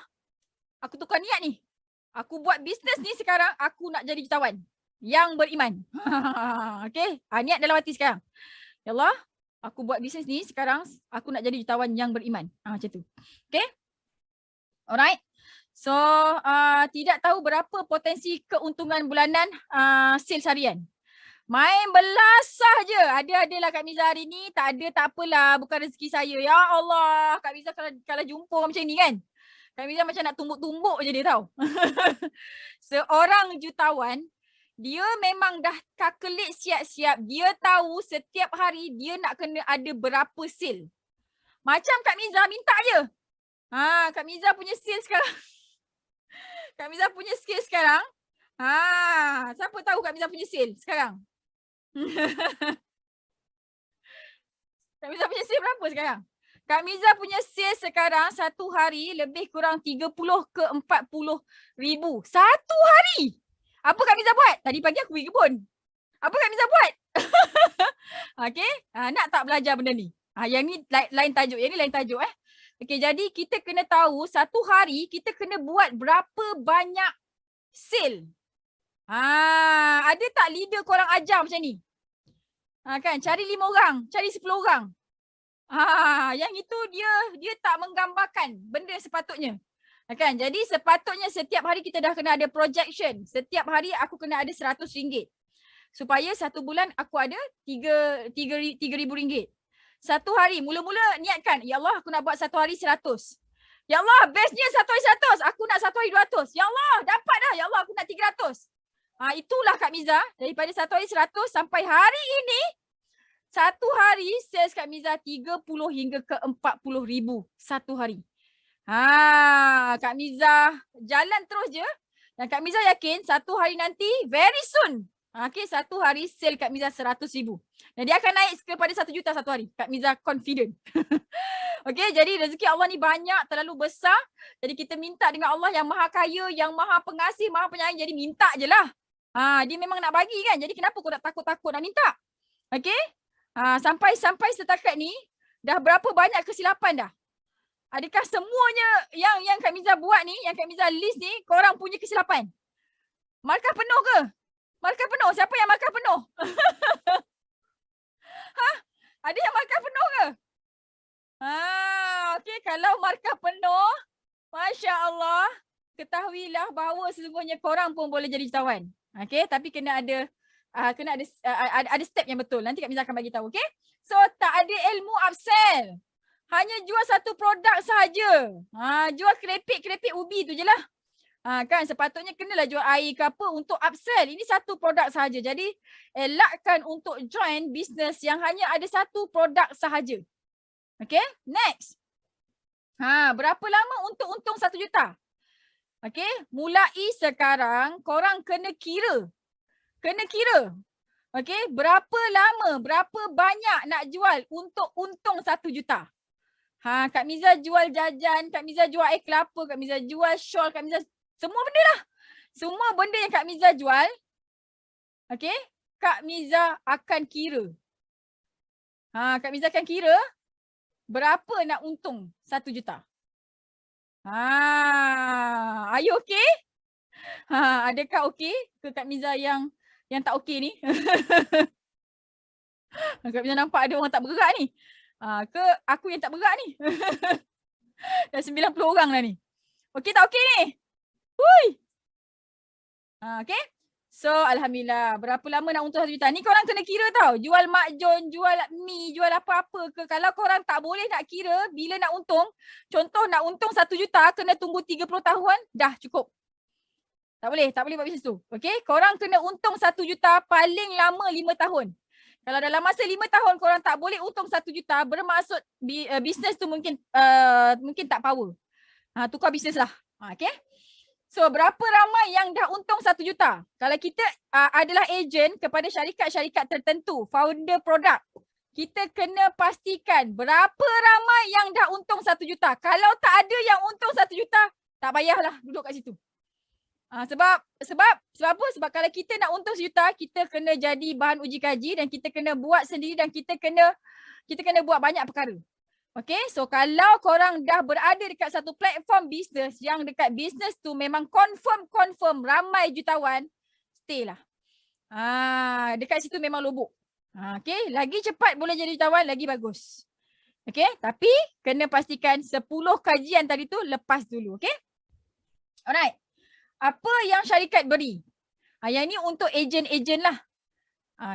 aku tukar niat ni. Aku buat bisnes ni sekarang, aku nak jadi jutawan yang beriman. Okay, niat dalam hati sekarang. Ya Allah, aku buat bisnes ni sekarang, aku nak jadi jutawan yang beriman. Macam tu. Okay, alright. So, tidak tahu berapa potensi keuntungan bulanan sales harian. Main belasah je. Ada-adalah Kak Miza hari ni. Tak ada, tak apalah. Bukan rezeki saya. Ya Allah. Kak Miza kalau jumpa macam ni kan. Kak Miza macam nak tumbuk-tumbuk je dia tahu. Seorang jutawan, dia memang dah calculate siap-siap. Dia tahu setiap hari dia nak kena ada berapa sale. Macam Kak Miza minta je. Kak Miza punya sale sekarang. Kak Miza punya skill sekarang. Siapa tahu Kak Miza punya sale sekarang? Kak Miza punya sale berapa sekarang? Kak Miza punya sale sekarang satu hari lebih kurang 30 ke 40 ribu. Satu hari. Apa Kak Miza buat? Tadi pagi aku pergi kebun. Apa Kak Miza buat? Okay. Nak tak belajar benda ni? Yang ni lain tajuk. Yang ni lain tajuk Okay, jadi kita kena tahu satu hari kita kena buat berapa banyak sale. Ada tak leader korang ajar macam ni? Kan, cari 5 orang, cari 10 orang. Yang itu dia tak menggambarkan benda sepatutnya. Kan, jadi sepatutnya setiap hari kita dah kena ada projection. Setiap hari aku kena ada RM100. Supaya satu bulan aku ada RM3,000. Satu hari, mula-mula niatkan, ya Allah aku nak buat satu hari 100. Ya Allah, bestnya satu hari 100. Aku nak satu hari 200. Ya Allah, dapat dah. Ya Allah, aku nak 300. Itulah Kak Miza. Daripada satu hari 100 sampai hari ini, satu hari sales Kak Miza 30 hingga ke 40 ribu satu hari. Kak Miza jalan terus je. Dan Kak Miza yakin satu hari nanti, very soon. Okay, satu hari sale Kak Miza 100 ribu. Dan dia akan naik kepada 1 juta satu hari. Kak Miza confident. Okay, jadi rezeki Allah ni banyak, terlalu besar. Jadi kita minta dengan Allah yang maha kaya, yang maha pengasih, maha penyayang. Jadi minta je lah. Dia memang nak bagi kan. Jadi kenapa kau nak takut-takut nak minta? Okay. Sampai setakat ni, dah berapa banyak kesilapan dah? Adakah semuanya yang Kak Miza buat ni, yang Kak Miza list ni, korang punya kesilapan? Markah penuh ke? Markah penuh. Siapa yang markah penuh? Ada yang markah penuh ke? Okay, kalau markah penuh, Masya Allah, ketahuilah bahawa sesungguhnya korang pun boleh jadi jutawan. Okay, tapi kena ada step yang betul. Nanti Kak Miza akan bagi tahu. Okay, so tak ada ilmu upsell. Hanya jual satu produk sahaja. Jual kerepek ubi tu je lah. Kan sepatutnya kenalah jual air ke apa untuk upsell. Ini satu produk sahaja. Jadi elakkan untuk join bisnes yang hanya ada satu produk sahaja. Okay, next. Berapa lama untuk untung 1 juta? Okay, mulai sekarang korang kena kira. Okay, berapa lama, berapa banyak nak jual untuk untung 1 juta? Kak Miza jual jajan, Kak Miza jual air kelapa, Kak Miza jual shawl, Kak Miza semua benda lah. Semua benda yang Kak Miza jual, okay, Kak Miza akan kira. Kak Miza akan kira berapa nak untung 1 juta. Are you okay? Adakah okay ke Kak Miza yang tak okay ni? Kak Miza nampak ada orang tak bergerak ni. Ke aku yang tak bergerak ni? Dah 90 orang dah ni. Okay tak okay ni? Hui. Okay. So Alhamdulillah. Berapa lama nak untung 1 juta? Ni korang kena kira tau. Jual makjon, jual mi, jual apa-apa ke. Kalau korang tak boleh nak kira bila nak untung. Contoh nak untung 1 juta kena tunggu 30 tahun. Dah cukup. Tak boleh buat bisnes tu. Okay. Korang kena untung 1 juta paling lama 5 tahun. Kalau dalam masa 5 tahun korang tak boleh untung 1 juta, bermaksud bisnes tu mungkin tak power. Tukar bisnes lah. Okay. So berapa ramai yang dah untung 1 juta? Kalau kita adalah ejen kepada syarikat-syarikat tertentu, founder produk, kita kena pastikan berapa ramai yang dah untung 1 juta. Kalau tak ada yang untung 1 juta, tak payahlah duduk kat situ. Sebab apa? Sebab kalau kita nak untung 1 juta, kita kena jadi bahan uji kaji dan kita kena buat sendiri dan kita kena buat banyak perkara. Okay, so kalau korang dah berada dekat satu platform bisnes yang dekat bisnes tu memang confirm ramai jutawan, stay lah. Dekat situ memang lubuk. Okay, lagi cepat boleh jadi jutawan, lagi bagus. Okay, tapi kena pastikan 10 kajian tadi tu lepas dulu. Okay, alright. Apa yang syarikat beri? Yang ni untuk ejen-ejen lah.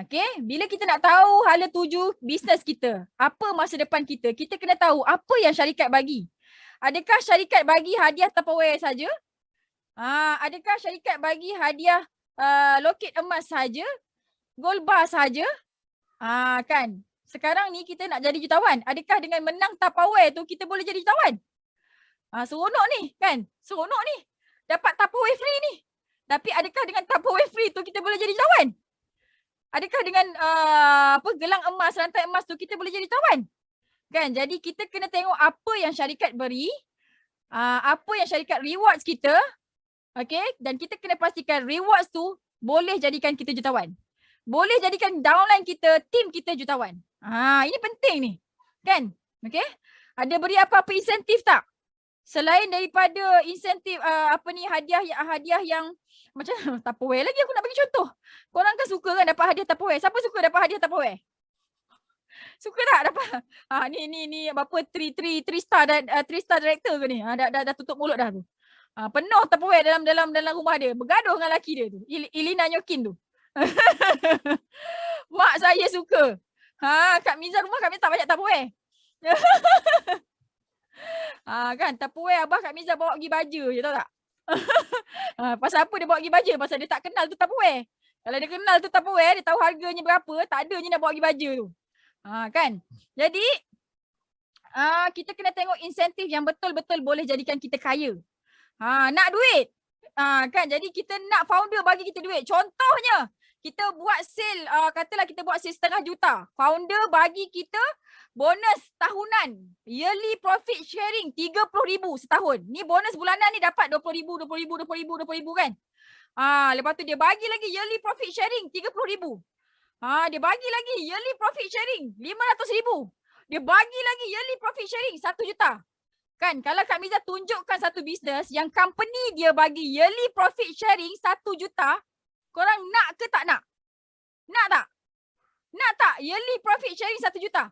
Okay, bila kita nak tahu hala tuju bisnes kita, apa masa depan kita, kita kena tahu apa yang syarikat bagi. Adakah syarikat bagi hadiah Tupperware saja? Adakah syarikat bagi hadiah loket emas saja? Gold bar saja? Kan, sekarang ni kita nak jadi jutawan. Adakah dengan menang Tupperware tu kita boleh jadi jutawan? Seronok ni kan? Seronok ni. Dapat Tupperware free ni. Tapi adakah dengan Tupperware free tu kita boleh jadi jutawan? Adakah dengan gelang emas, rantai emas tu kita boleh jadi jutawan? Kan? Jadi kita kena tengok apa yang syarikat beri, apa yang syarikat rewards kita, okay? Dan kita kena pastikan rewards tu boleh jadikan kita jutawan. Boleh jadikan downline kita, team kita jutawan. Ini penting ni. Kan? Okay? Ada beri apa-apa insentif tak? Selain daripada insentif hadiah yang macam Tupperware lagi aku nak bagi contoh. Korang kan suka kan dapat hadiah Tupperware? Siapa suka dapat hadiah Tupperware? Suka tak dapat? Ni apa 3 star dan 3 star director ke ni? Dah tutup mulut dah tu. Penuh Tupperware dalam rumah dia. Bergaduh dengan laki dia tu. Ilina Nyokin tu. Mak saya suka. Kak Miza rumah Kak Miza tak banyak Tupperware. Kan Tupperware abah Kak Miza bawa pergi baja je, tahu tak? Pasal apa dia bawa pergi baja? Pasal dia tak kenal tu Tupperware. Kalau dia kenal tu Tupperware, dia tahu harganya berapa, tak adanya nak bawa pergi baja tu. Kan? Jadi kita kena tengok insentif yang betul-betul boleh jadikan kita kaya. Nak duit. Kan? Jadi kita nak founder bagi kita duit. Contohnya, kita buat sale, katalah kita buat sale 500,000 juta. Founder bagi kita bonus tahunan. Yearly profit sharing 30,000 setahun. Ni bonus bulanan ni dapat 20,000 kan. Lepas tu dia bagi lagi yearly profit sharing 30,000. Dia bagi lagi yearly profit sharing 500,000. Dia bagi lagi yearly profit sharing 1 juta. Kan, kalau Kak Miza tunjukkan satu bisnes yang company dia bagi yearly profit sharing 1 juta, korang nak ke tak nak? Nak tak? Nak tak yearly profit sharing 1 juta?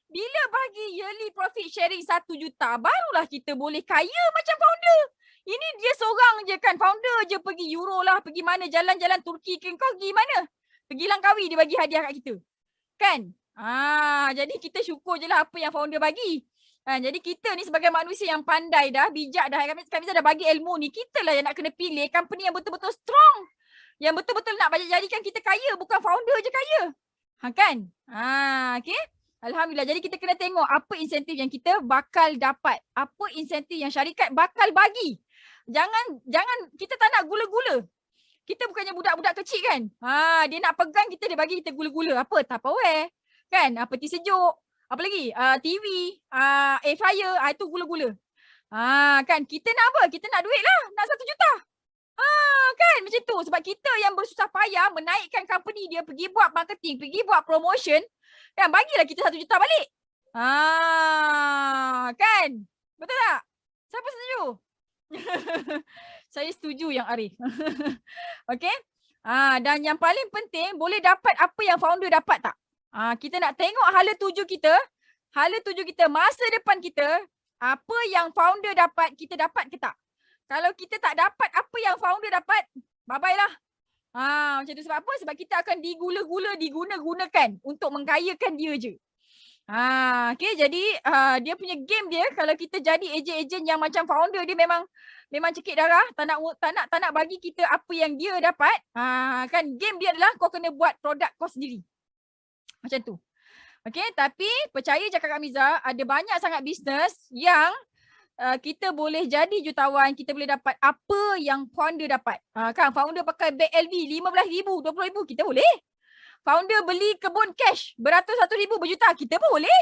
Bila bagi yearly profit sharing 1 juta, barulah kita boleh kaya macam founder. Ini dia seorang je kan, founder je pergi Euro lah, pergi mana, jalan-jalan Turki ke, kau pergi mana? Pergi Langkawi dia bagi hadiah kat kita. Kan? Jadi kita syukur je lah apa yang founder bagi. Jadi kita ni sebagai manusia yang pandai dah, bijak dah, kami dah bagi ilmu ni, kita lah yang nak kena pilih company yang betul-betul strong. Yang betul-betul nak jadikan kita kaya, bukan founder je kaya. Kan? Okay. Alhamdulillah. Jadi kita kena tengok apa insentif yang kita bakal dapat. Apa insentif yang syarikat bakal bagi. Jangan kita tak nak gula-gula. Kita bukannya budak-budak kecil kan. Dia nak pegang kita, dia bagi kita gula-gula. Apa? Tupperware. Kan? Peti sejuk. Apa lagi? TV, air fryer, itu gula-gula. Kan? Kita nak apa? Kita nak duit lah. Nak 1 juta. Kan? Macam tu. Sebab kita yang bersusah payah menaikkan company dia, pergi buat marketing, pergi buat promotion. Kan? Bagilah kita 1 juta balik. Kan? Betul tak? Siapa setuju? Saya setuju yang Arif. Okay? Dan yang paling penting, boleh dapat apa yang founder dapat tak? Kita nak tengok hala tuju kita, masa depan kita, apa yang founder dapat, kita dapat ke tak? Kalau kita tak dapat apa yang founder dapat, bye-bye lah. Macam tu. Sebab apa? Sebab kita akan diguna-gunakan untuk mengkayakan dia je. Okay, jadi dia punya game dia, kalau kita jadi ejen-ejen yang macam founder, dia memang cekik darah, tak nak bagi kita apa yang dia dapat. Kan game dia adalah kau kena buat produk kau sendiri. Macam tu. Okay, tapi percaya cakap Kak Miza, ada banyak sangat bisnes yang kita boleh jadi jutawan, kita boleh dapat apa yang founder dapat. Kan founder pakai beg LV RM15,000, RM20,000, kita boleh. Founder beli kebun cash beratus-ratus ribu, berjuta, kita pun boleh.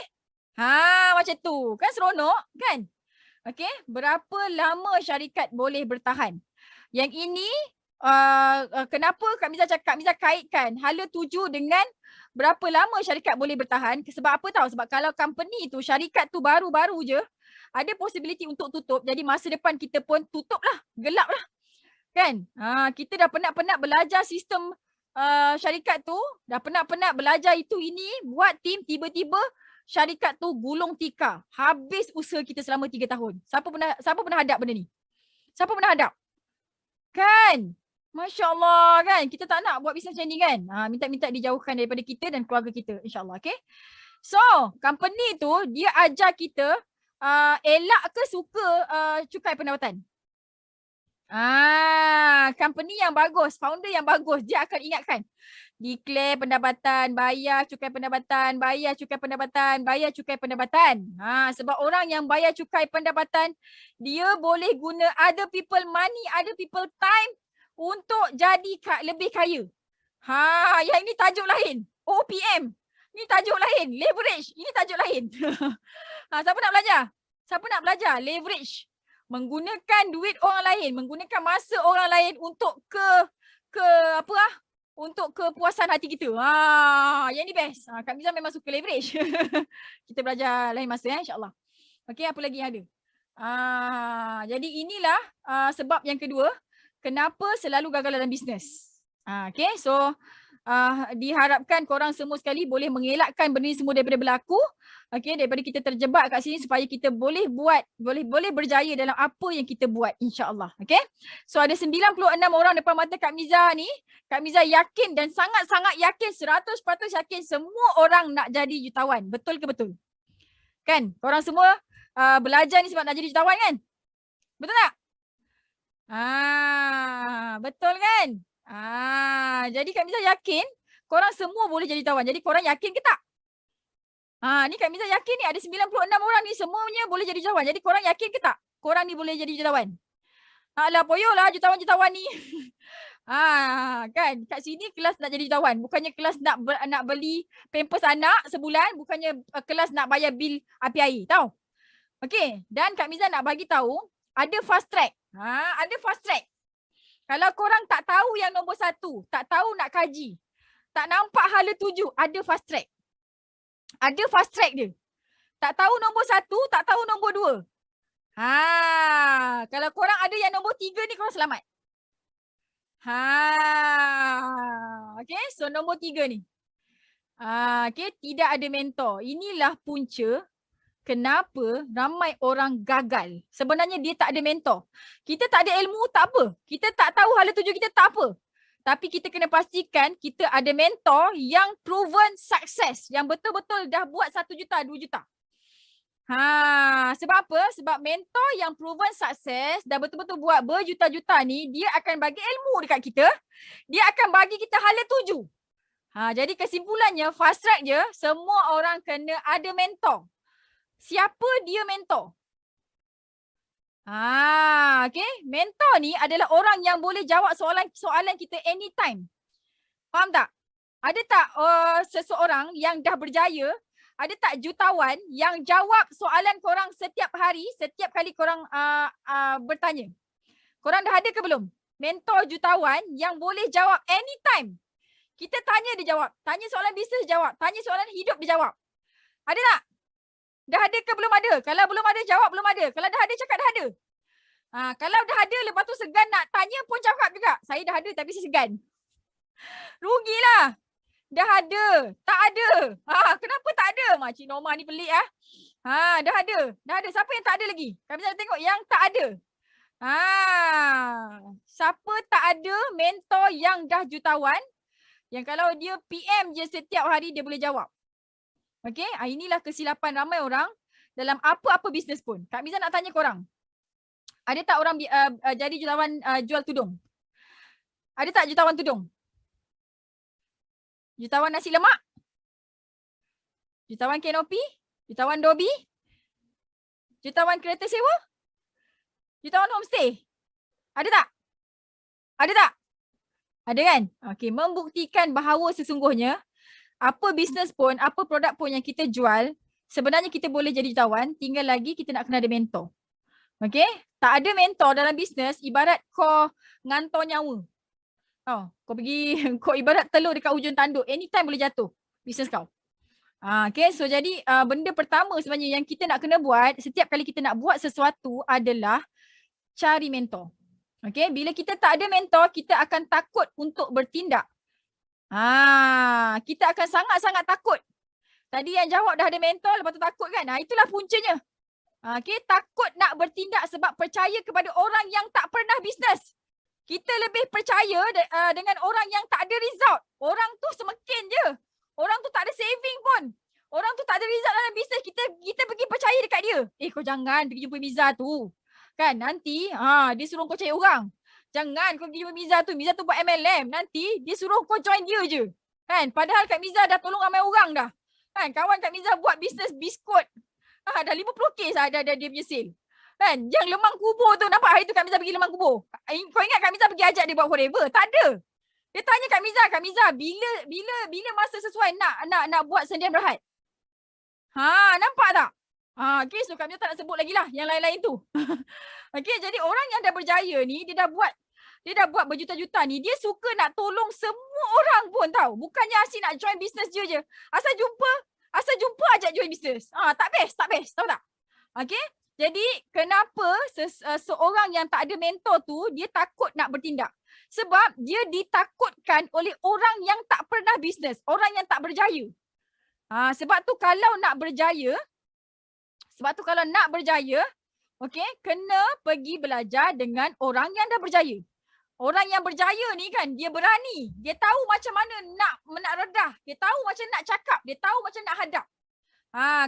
Macam tu. Kan seronok kan? Okay, berapa lama syarikat boleh bertahan? Yang ini kenapa Kak Miza kaitkan hala tuju dengan berapa lama syarikat boleh bertahan. Sebab apa tahu? Sebab kalau company tu, syarikat tu baru-baru je, ada possibility untuk tutup. Jadi masa depan kita pun tutup lah, gelap lah. Kan? Kita dah penat-penat belajar sistem syarikat tu, dah penat-penat belajar itu ini, buat tim, tiba-tiba syarikat tu gulung tikar. Habis usaha kita selama 3 tahun. Siapa pernah hadap benda ni? Siapa pernah hadap? Kan? Masya Allah kan? Kita tak nak buat bisnes macam ni kan? Minta dijauhkan daripada kita dan keluarga kita, insyaAllah. Okay? So, company tu dia ajar kita elak ke suka cukai pendapatan. Company yang bagus, founder yang bagus, dia akan ingatkan. Declare pendapatan, bayar cukai pendapatan, bayar cukai pendapatan, bayar cukai pendapatan. Sebab orang yang bayar cukai pendapatan, dia boleh guna other people money, other people time untuk jadi lebih kaya. Yang ini tajuk lain. OPM. Ini tajuk lain. Leverage. Ini tajuk lain. Siapa nak belajar? Siapa nak belajar? Leverage. Menggunakan duit orang lain, menggunakan masa orang lain untuk untuk kepuasan hati kita. Yang ni best. Kak Miza memang suka leverage. Kita belajar lain masa insya-Allah. Okey, apa lagi yang ada? Jadi inilah sebab yang kedua kenapa selalu gagal dalam bisnes. Okay, so diharapkan korang semua sekali boleh mengelakkan benda ni semua daripada berlaku. Okay, daripada kita terjebak kat sini supaya kita boleh berjaya dalam apa yang kita buat, insya-Allah. Okay, so ada 96 orang depan mata Kak Miza ni. Kak Miza yakin dan sangat-sangat yakin, 100% yakin semua orang nak jadi jutawan. Betul ke betul? Kan? Korang semua belajar ni sebab nak jadi jutawan kan? Betul tak? Betul kan? Jadi Kak Miza yakin korang semua boleh jadi jutawan. Jadi korang yakin ke tak? Ni Kak Miza yakin ni ada 96 orang ni semuanya boleh jadi jutawan. Jadi korang yakin ke tak? Korang ni boleh jadi jutawan. Alah poyolah jutawan-jutawan ni. Kan kat sini kelas nak jadi jutawan, bukannya kelas nak beli pampers anak sebulan, bukannya kelas nak bayar bil api air, tahu? Okey, dan Kak Miza nak bagi tahu ada fast track. Ada fast track. Kalau korang tak tahu yang nombor 1, tak tahu nak kaji, tak nampak hala tuju, ada fast track. Ada fast track dia. Tak tahu nombor 1, tak tahu nombor 2. Kalau korang ada yang nombor 3 ni, korang selamat. Okay, so nombor 3 ni. Okay, tidak ada mentor. Inilah punca kenapa ramai orang gagal. Sebenarnya dia tak ada mentor. Kita tak ada ilmu, tak apa. Kita tak tahu hala tuju kita, tak apa. Tapi kita kena pastikan kita ada mentor yang proven sukses. Yang betul-betul dah buat 1 juta, 2 juta. Sebab apa? Sebab mentor yang proven sukses dan betul-betul buat berjuta-juta ni, dia akan bagi ilmu dekat kita. Dia akan bagi kita hala tuju. Jadi kesimpulannya, fast track je, semua orang kena ada mentor. Siapa dia mentor? Okay. Mentor ni adalah orang yang boleh jawab soalan kita anytime. Faham tak? Ada tak seseorang yang dah berjaya, ada tak jutawan yang jawab soalan korang setiap hari, setiap kali korang bertanya? Korang dah ada ke belum? Mentor jutawan yang boleh jawab anytime. Kita tanya dia jawab. Tanya soalan bisnes dia jawab. Tanya soalan hidup dia jawab. Ada tak? Dah ada ke belum ada? Kalau belum ada, jawab belum ada. Kalau dah ada, cakap dah ada. Kalau dah ada, lepas tu segan nak tanya pun cakap juga. Saya dah ada tapi saya segan. Rugilah. Dah ada. Tak ada. Kenapa tak ada? Cik Norma ni pelik dah ada. Dah ada. Siapa yang tak ada lagi? Kami nak tengok yang tak ada. Siapa tak ada mentor yang dah jutawan, yang kalau dia PM je setiap hari dia boleh jawab. Okay, inilah kesilapan ramai orang dalam apa-apa bisnes pun. Kak Miza nak tanya korang. Ada tak orang jadi jutawan jual tudung? Ada tak jutawan tudung? Jutawan nasi lemak? Jutawan kanopi? Jutawan dobi? Jutawan kereta sewa? Jutawan homestay? Ada tak? Ada tak? Ada kan? Okay, membuktikan bahawa sesungguhnya apa bisnes pun, apa produk pun yang kita jual, sebenarnya kita boleh jadi jutawan, tinggal lagi kita nak kena ada mentor. Okay? Tak ada mentor dalam bisnes, ibarat kau ngantor nyawa. Kau pergi, kau ibarat telur dekat hujung tanduk, anytime boleh jatuh bisnes kau. Okay, so jadi benda pertama sebenarnya yang kita nak kena buat setiap kali kita nak buat sesuatu adalah cari mentor. Okay, bila kita tak ada mentor, kita akan takut untuk bertindak. Kita akan sangat-sangat takut. Tadi yang jawab dah ada mentor, lepas tu takut kan? Itulah puncanya. Okay, takut nak bertindak sebab percaya kepada orang yang tak pernah bisnes. Kita lebih percaya dengan orang yang tak ada result. Orang tu semekin je. Orang tu tak ada saving pun. Orang tu tak ada result dalam bisnes. Kita pergi percaya dekat dia. Kau jangan pergi jumpa Miza tu. Kan nanti dia suruh kau cari orang. Jangan kau pergi jumpa Miza tu. Miza tu buat MLM. Nanti dia suruh kau join dia je. Kan? Padahal Kak Miza dah tolong ramai orang dah. Kan? Kawan Kak Miza buat bisnes biskut. Dah 50k dah dia punya sale. Kan? Yang lemang kubur tu, nampak hari tu Kak Miza pergi lemang kubur. Kau ingat Kak Miza pergi ajak dia buat forever? Tak ada. Dia tanya Kak Miza, bila masa sesuai nak buat sendian berhad? Nampak tak? Okay, so Kak Miza tak nak sebut lagi lah yang lain-lain tu. Okay, jadi orang yang dah berjaya ni, dia dah buat berjuta-juta ni, dia suka nak tolong semua orang pun tahu. Bukannya asyik nak join bisnes dia je. Asal jumpa ajak join bisnes. Tak best, tahu tak? Okay, jadi kenapa seorang yang tak ada mentor tu, dia takut nak bertindak? Sebab dia ditakutkan oleh orang yang tak pernah bisnes, orang yang tak berjaya. Sebab tu kalau nak berjaya, okay, kena pergi belajar dengan orang yang dah berjaya. Orang yang berjaya ni kan, dia berani. Dia tahu macam mana nak redah. Dia tahu macam nak cakap. Dia tahu macam nak hadap.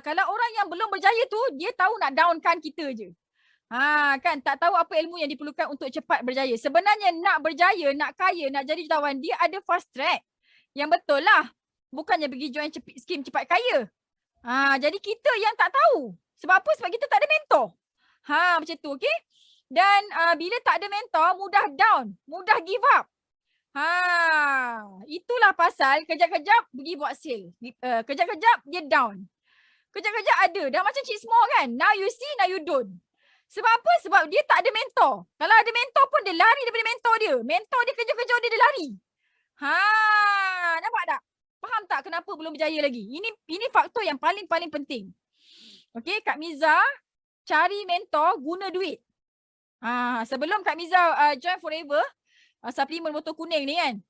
Kalau orang yang belum berjaya tu, dia tahu nak downkan kita je. Kan, tak tahu apa ilmu yang diperlukan untuk cepat berjaya. Sebenarnya nak berjaya, nak kaya, nak jadi jutawan, dia ada fast track. Yang betul lah. Bukannya pergi join skim cepat kaya. Jadi kita yang tak tahu. Sebab apa? Sebab kita tak ada mentor. Macam tu, okay? Dan bila tak ada mentor, mudah down, mudah give up. Itulah pasal kejap-kejap pergi buat sale. Kejap-kejap dia down. Kejap-kejap ada. Dah macam Cik Small kan? Now you see, now you don't. Sebab apa? Sebab dia tak ada mentor. Kalau ada mentor pun dia lari daripada mentor dia. Mentor dia kejap-kejap dia lari. Nampak tak? Faham tak kenapa belum berjaya lagi? Ini faktor yang paling penting. Okay, Kak Miza cari mentor guna duit. Sebelum Kak Miza join Forever, suplemen botol kuning ni kan.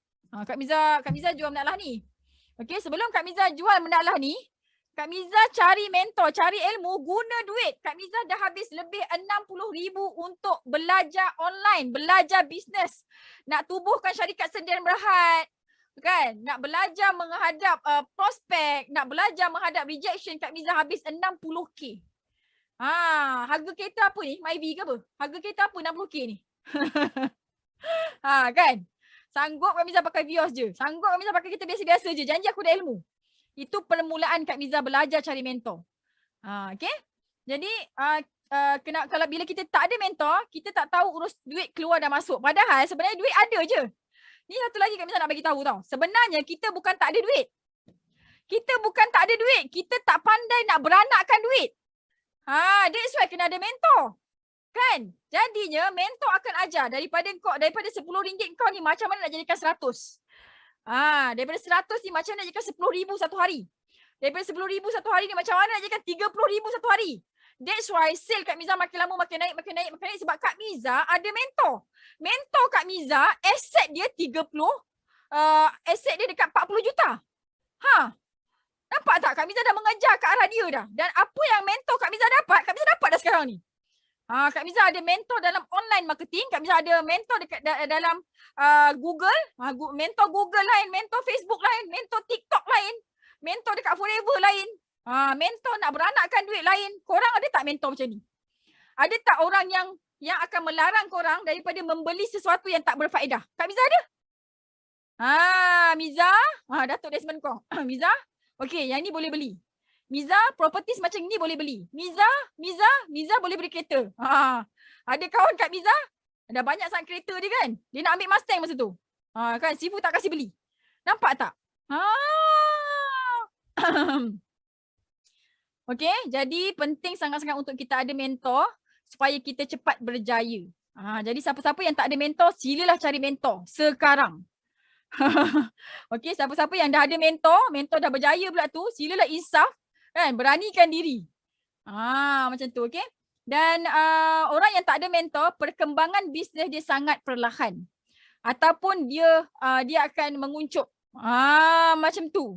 Kak Miza jual menaklah ni. Okay, sebelum Kak Miza jual menaklah ni, Kak Miza cari mentor, cari ilmu guna duit. Kak Miza dah habis lebih 60,000 untuk belajar online, belajar bisnes. Nak tubuhkan syarikat sendian berhad. Kan? Nak belajar menghadap prospek, nak belajar menghadap rejection, Kak Miza habis 60k. Harga kereta apa ni? Myvi ke apa? Harga kereta apa 60K ni? Kan? Sanggup Kak Miza pakai Vios je. Sanggup Kak Miza pakai kereta biasa-biasa je. Janji aku ada ilmu. Itu permulaan Kak Miza belajar cari mentor. Okay? Jadi kalau bila kita tak ada mentor, kita tak tahu urus duit keluar dan masuk. Padahal sebenarnya duit ada je. Ni satu lagi Kak Miza nak bagi tahu tau. Sebenarnya kita bukan tak ada duit. Kita bukan tak ada duit. Kita tak pandai nak beranakkan duit. That's why kena ada mentor. Kan? Jadinya mentor akan ajar daripada RM10 kau ni macam mana nak jadikan 100. Daripada 100 ni macam mana nak jadikan 10,000 satu hari. Daripada 10,000 satu hari ni macam mana nak jadikan 30,000 satu hari. That's why sale Kak Miza makin lama makin naik sebab Kak Miza ada mentor. Mentor Kak Miza, aset dia 30, aset dia dekat 40 juta. Nampak tak? Kak Miza dah mengejar ke arah dia dah. Dan apa yang mentor Kak Miza dapat, Kak Miza dapat dah sekarang ni. Kak Miza ada mentor dalam online marketing. Kak Miza ada mentor dekat dalam Google. Mentor Google lain, mentor Facebook lain, mentor TikTok lain, mentor dekat Forever lain. Mentor nak beranakkan duit lain. Korang ada tak mentor macam ni? Ada tak orang yang akan melarang korang daripada membeli sesuatu yang tak berfaedah? Kak Miza ada? Miza? Datuk Desmond kau. Miza? Okey, yang ni boleh beli. Miza, properties macam ni boleh beli. Miza boleh beli kereta. Ada kawan Kak Miza, dah banyak sangat kereta dia kan. Dia nak ambil Mustang masa tu. Kan, Sifu tak kasih beli. Nampak tak? Okey, jadi penting sangat-sangat untuk kita ada mentor supaya kita cepat berjaya. Jadi siapa-siapa yang tak ada mentor, silalah cari mentor sekarang. Okey, siapa-siapa yang dah ada mentor dah berjaya pula tu, silalah insaf, kan, beranikan diri. Macam tu, okey. Dan orang yang tak ada mentor, perkembangan bisnes dia sangat perlahan. Ataupun dia akan menguncup. Macam tu.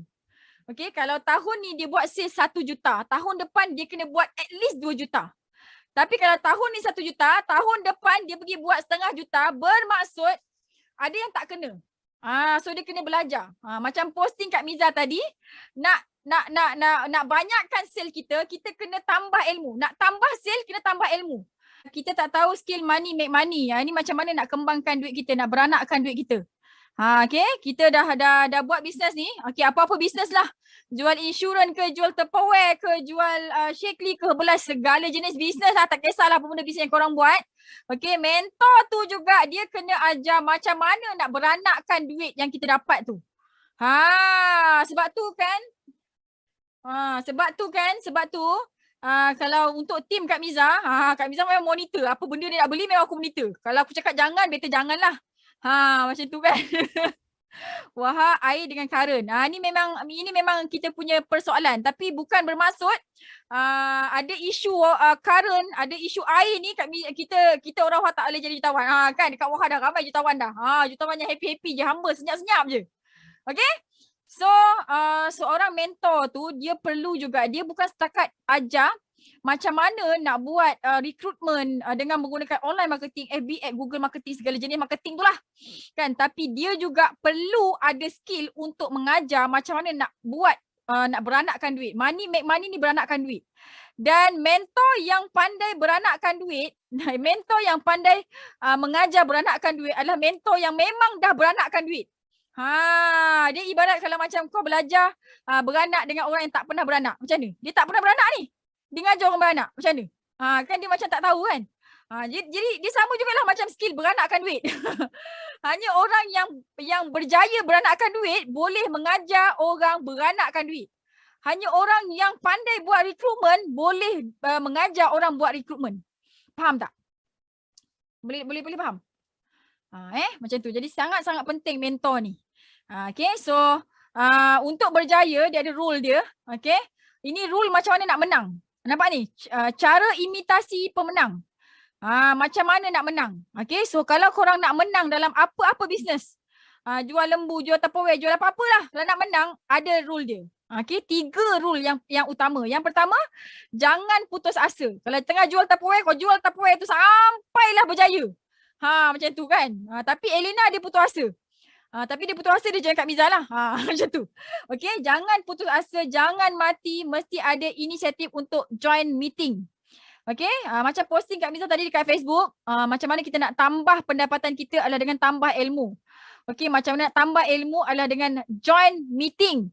Okey, kalau tahun ni dia buat sales 1 juta, tahun depan dia kena buat at least 2 juta. Tapi kalau tahun ni 1 juta, tahun depan dia pergi buat setengah juta, bermaksud ada yang tak kena. So dia kena belajar. Macam posting Kak Miza tadi, nak banyakkan sale kita kena tambah ilmu. Nak tambah sale, kena tambah ilmu. Kita tak tahu skill money make money. Ini macam mana nak kembangkan duit kita, nak beranakkan duit kita. Okay, kita dah buat bisnes ni. Okay, apa-apa bisnes lah. Jual insurans ke, jual Tupperware ke, jual Shakely ke, belas segala jenis bisnes lah. Tak kisahlah apa benda bisnes yang korang buat. Okay, mentor tu juga dia kena ajar macam mana nak beranakkan duit yang kita dapat tu. Sebab tu kalau untuk tim Kak Miza, Kak Miza memang monitor. Apa benda dia nak beli memang aku monitor. Kalau aku cakap jangan, better janganlah. Macam tu kan. Wahak air dengan current. Ini memang kita punya persoalan, tapi bukan bermaksud ada isu current, ada isu air ni kita orang Wahak tak boleh jadi jutawan. Kan dekat Wahak dah ramai jutawan dah. Jutawan yang happy-happy je, hamba senyap-senyap je. Okay? So seorang mentor tu dia perlu juga, dia bukan setakat ajar macam mana nak buat recruitment dengan menggunakan online marketing, FB ad, Google marketing, segala jenis marketing tu lah. Kan? Tapi dia juga perlu ada skill untuk mengajar macam mana nak buat, nak beranakkan duit. Money make money ni beranakkan duit. Dan mentor yang pandai beranakkan duit, mentor yang pandai mengajar beranakkan duit adalah mentor yang memang dah beranakkan duit. Dia ibarat kalau macam kau belajar beranak dengan orang yang tak pernah beranak. Macam mana? Dia tak pernah beranak ni. Dia ngajar orang beranak. Macam mana? Kan dia macam tak tahu kan? Jadi dia sama jugalah macam skill beranakkan duit. Hanya orang yang berjaya beranakkan duit boleh mengajar orang beranakkan duit. Hanya orang yang pandai buat recruitment boleh mengajar orang buat recruitment. Faham tak? Boleh faham? Macam tu. Jadi sangat-sangat penting mentor ni. Okay, so untuk berjaya dia ada rule dia. Okay, ini rule macam mana nak menang. Nampak ni? Cara imitasi pemenang. Macam mana nak menang. Okay, so kalau korang nak menang dalam apa-apa bisnes, jual lembu, jual Tupperware, jual apa-apa lah. Kalau nak menang, ada rule dia. Okay, 3 rule yang utama. Yang pertama, jangan putus asa. Kalau tengah jual Tupperware, kau jual Tupperware tu sampailah berjaya. Macam tu kan. Tapi Elena dia putus asa. Tapi dia putus asa dia join Kak Miza lah. Macam tu. Okay, jangan putus asa, jangan mati. Mesti ada inisiatif untuk join meeting. Okay, macam posting Kak Miza tadi dekat Facebook, macam mana kita nak tambah pendapatan kita adalah dengan tambah ilmu. Okay, macam mana nak tambah ilmu adalah dengan join meeting,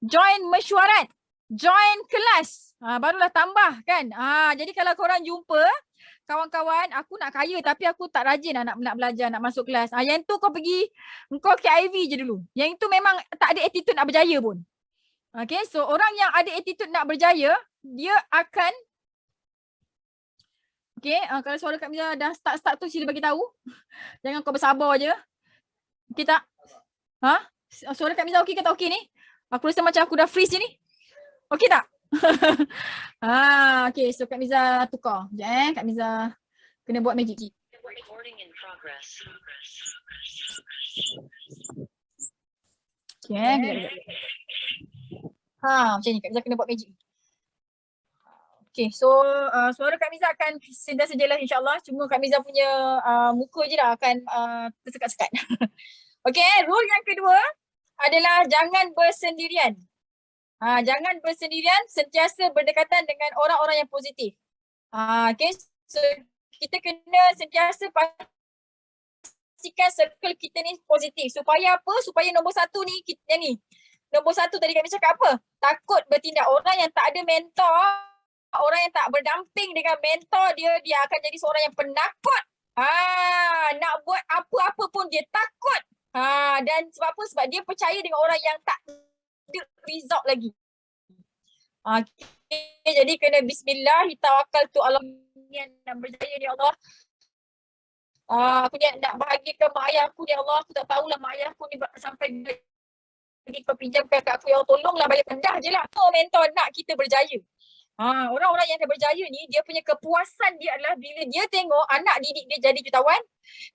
join mesyuarat, join kelas. Barulah tambah kan. Jadi kalau korang jumpa kawan-kawan, aku nak kaya tapi aku tak rajin nak belajar, nak masuk kelas. Yang tu kau pergi, kau KIV je dulu. Yang itu memang tak ada attitude nak berjaya pun. Okay, so orang yang ada attitude nak berjaya, dia akan okay, kalau suara Kak Miza dah start tu sila bagi tahu. Jangan kau bersabar je. Okey tak? Suara Kak Miza okey ke tak okey ni? Aku rasa macam aku dah freeze je ni. Okey tak? Okey, so Kak Miza tukar. Sekejap Kak Miza kena buat magic. Okey, macam ni Kak Miza kena buat magic. Okay, so suara Kak Miza akan sedar sejelas insyaAllah. Cuma Kak Miza punya muka je dah akan tersekat-sekat. Okay, rule yang kedua adalah jangan bersendirian. Jangan bersendirian, sentiasa berdekatan dengan orang-orang yang positif. Okay, so kita kena sentiasa pastikan circle kita ni positif. Supaya apa? Supaya nombor satu ni, kita ni. Nombor satu tadi Kak Miza cakap apa? Takut bertindak. Orang yang tak ada mentor, orang yang tak berdamping dengan mentor dia akan jadi seorang yang penakut. Nak buat apa-apa pun dia takut. Dan sebab apa? Sebab dia percaya dengan orang yang tak ada result lagi. Okay, jadi kena bismillah, tawakkaltu ala nak berjaya ya Allah. Aku ni nak bahagikan mak ayah aku ya Allah. Aku tak tahulah mak ayah aku ni sampai pergi kau pinjamkan kat aku ya Allah. Tolonglah balik pendah je lah. Mentor nak kita berjaya. Orang-orang yang dah berjaya ni, dia punya kepuasan dia adalah bila dia tengok anak didik dia jadi jutawan,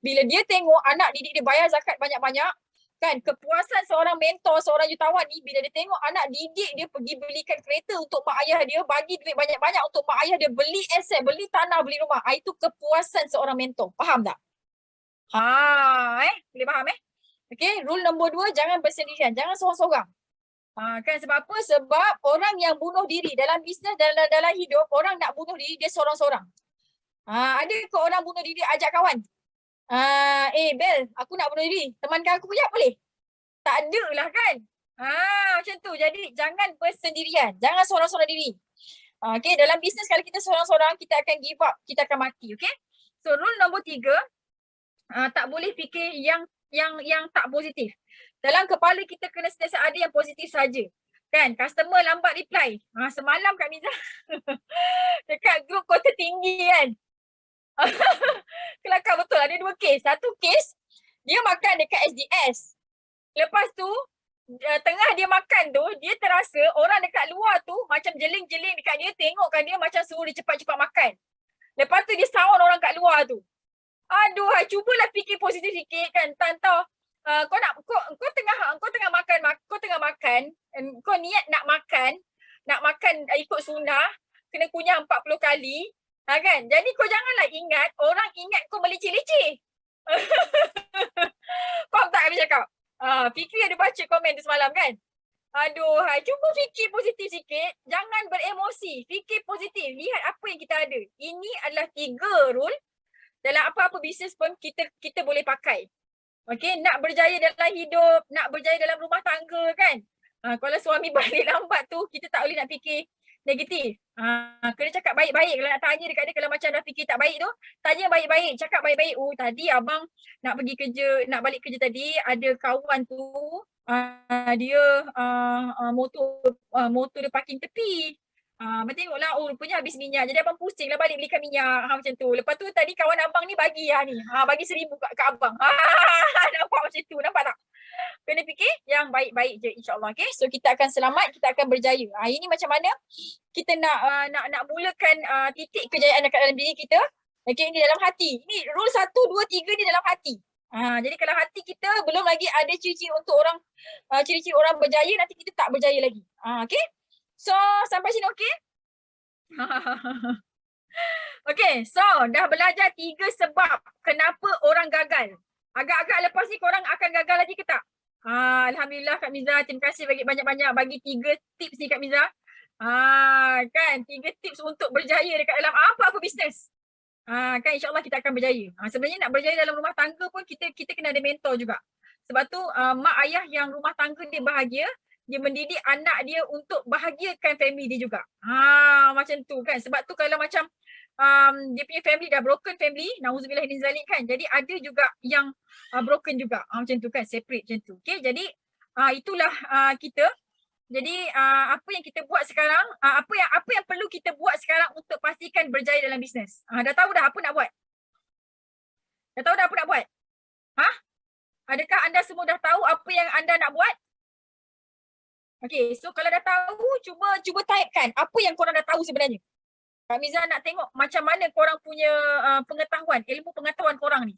bila dia tengok anak didik dia bayar zakat banyak-banyak, kan, kepuasan seorang mentor, seorang jutawan ni, bila dia tengok anak didik dia pergi belikan kereta untuk mak ayah dia, bagi duit banyak-banyak untuk mak ayah dia, beli aset, beli tanah, beli rumah. Itu kepuasan seorang mentor. Faham tak? Boleh faham Okay, rule nombor 2, jangan bersendirian, jangan seorang-seorang. Kan sebab apa? Sebab orang yang bunuh diri dalam bisnes, dalam hidup, orang nak bunuh diri dia seorang-seorang. Ada ke orang bunuh diri ajak kawan? Bel, aku nak bunuh diri. Temankan aku ya boleh? Tak ada lah kan? Macam tu. Jadi jangan bersendirian. Jangan seorang-seorang diri. Okay, dalam bisnes kalau kita seorang-seorang, kita akan give up. Kita akan mati. Okay? So rule nombor 3, tak boleh fikir yang tak positif. Dalam kepala kita kena sentiasa ada yang positif saja. Kan? Customer lambat reply. Semalam Kak Miza dekat grup kota tinggi kan. Kelakar betul. Ada 2 kes. Satu kes, dia makan dekat SDS. Lepas tu, tengah dia makan tu, dia terasa orang dekat luar tu macam jeling-jeling dekat dia. Tengokkan dia macam suruh dia cepat-cepat makan. Lepas tu dia sound orang kat luar tu. Aduh, cubalah fikir positif sikit kan. Tantau. Kau tengah makan, kau niat nak makan ikut sunnah, kena kunyah 40 kali, kan? Jadi kau janganlah ingat orang ingat kau meleceh-leceh. Faham tak apa cakap? Fikri ada baca komen tu semalam kan? Aduh, cuba fikir positif sikit, jangan beremosi, fikir positif, lihat apa yang kita ada. Ini adalah 3 rule dalam apa-apa bisnes pun kita boleh pakai. Okay, nak berjaya dalam hidup, nak berjaya dalam rumah tangga kan. Kalau suami balik lambat tu, kita tak boleh nak fikir negatif. Kena cakap baik-baik. Kalau nak tanya dekat dia, kalau macam dah fikir tak baik tu, tanya baik-baik, cakap baik-baik. Oh, tadi abang nak pergi kerja, nak balik kerja tadi, ada kawan tu, dia motor dia parking tepi. Abang tengoklah, oh rupanya habis minyak. Jadi abang pusing lah balik belikan minyak. Macam tu. Lepas tu tadi kawan abang ni bagi ni. Bagi 1,000 kat abang. Nampak macam tu. Nampak tak? Kena fikir yang baik-baik je insyaAllah. Okay? So kita akan selamat, kita akan berjaya. Ini macam mana kita nak mulakan titik kejayaan dekat dalam diri kita. Okay, ini dalam hati. Ini rule 1, 2, 3 ni dalam hati. Jadi kalau hati kita belum lagi ada ciri-ciri untuk orang, ciri-ciri orang berjaya, nanti kita tak berjaya lagi. Okay? So, sampai sini okey? Okay, so dah belajar 3 sebab kenapa orang gagal. Agak-agak lepas ni korang akan gagal lagi ke tak? Alhamdulillah Kak Miza, terima kasih bagi banyak-banyak bagi 3 tips ni Kak Miza. Kan 3 tips untuk berjaya dekat dalam apa-apa bisnes. Kan insyaAllah kita akan berjaya. Sebenarnya nak berjaya dalam rumah tangga pun kita kena ada mentor juga. Sebab tu mak ayah yang rumah tangga dia bahagia, dia mendidik anak dia untuk bahagiakan family dia juga. Macam tu kan. Sebab tu kalau macam dia punya family dah broken family, na'udzubillah min zalik kan. Jadi ada juga yang broken juga. Macam tu kan, separate macam tu. Okay, jadi itulah kita. Jadi apa yang kita buat sekarang, apa yang perlu kita buat sekarang untuk pastikan berjaya dalam bisnes? Dah tahu dah apa nak buat? Dah tahu dah apa nak buat? Adakah anda semua dah tahu apa yang anda nak buat? Okay, so kalau dah tahu, cuba typekan apa yang korang dah tahu sebenarnya. Kak Miza nak tengok macam mana korang punya pengetahuan, ilmu pengetahuan korang ni.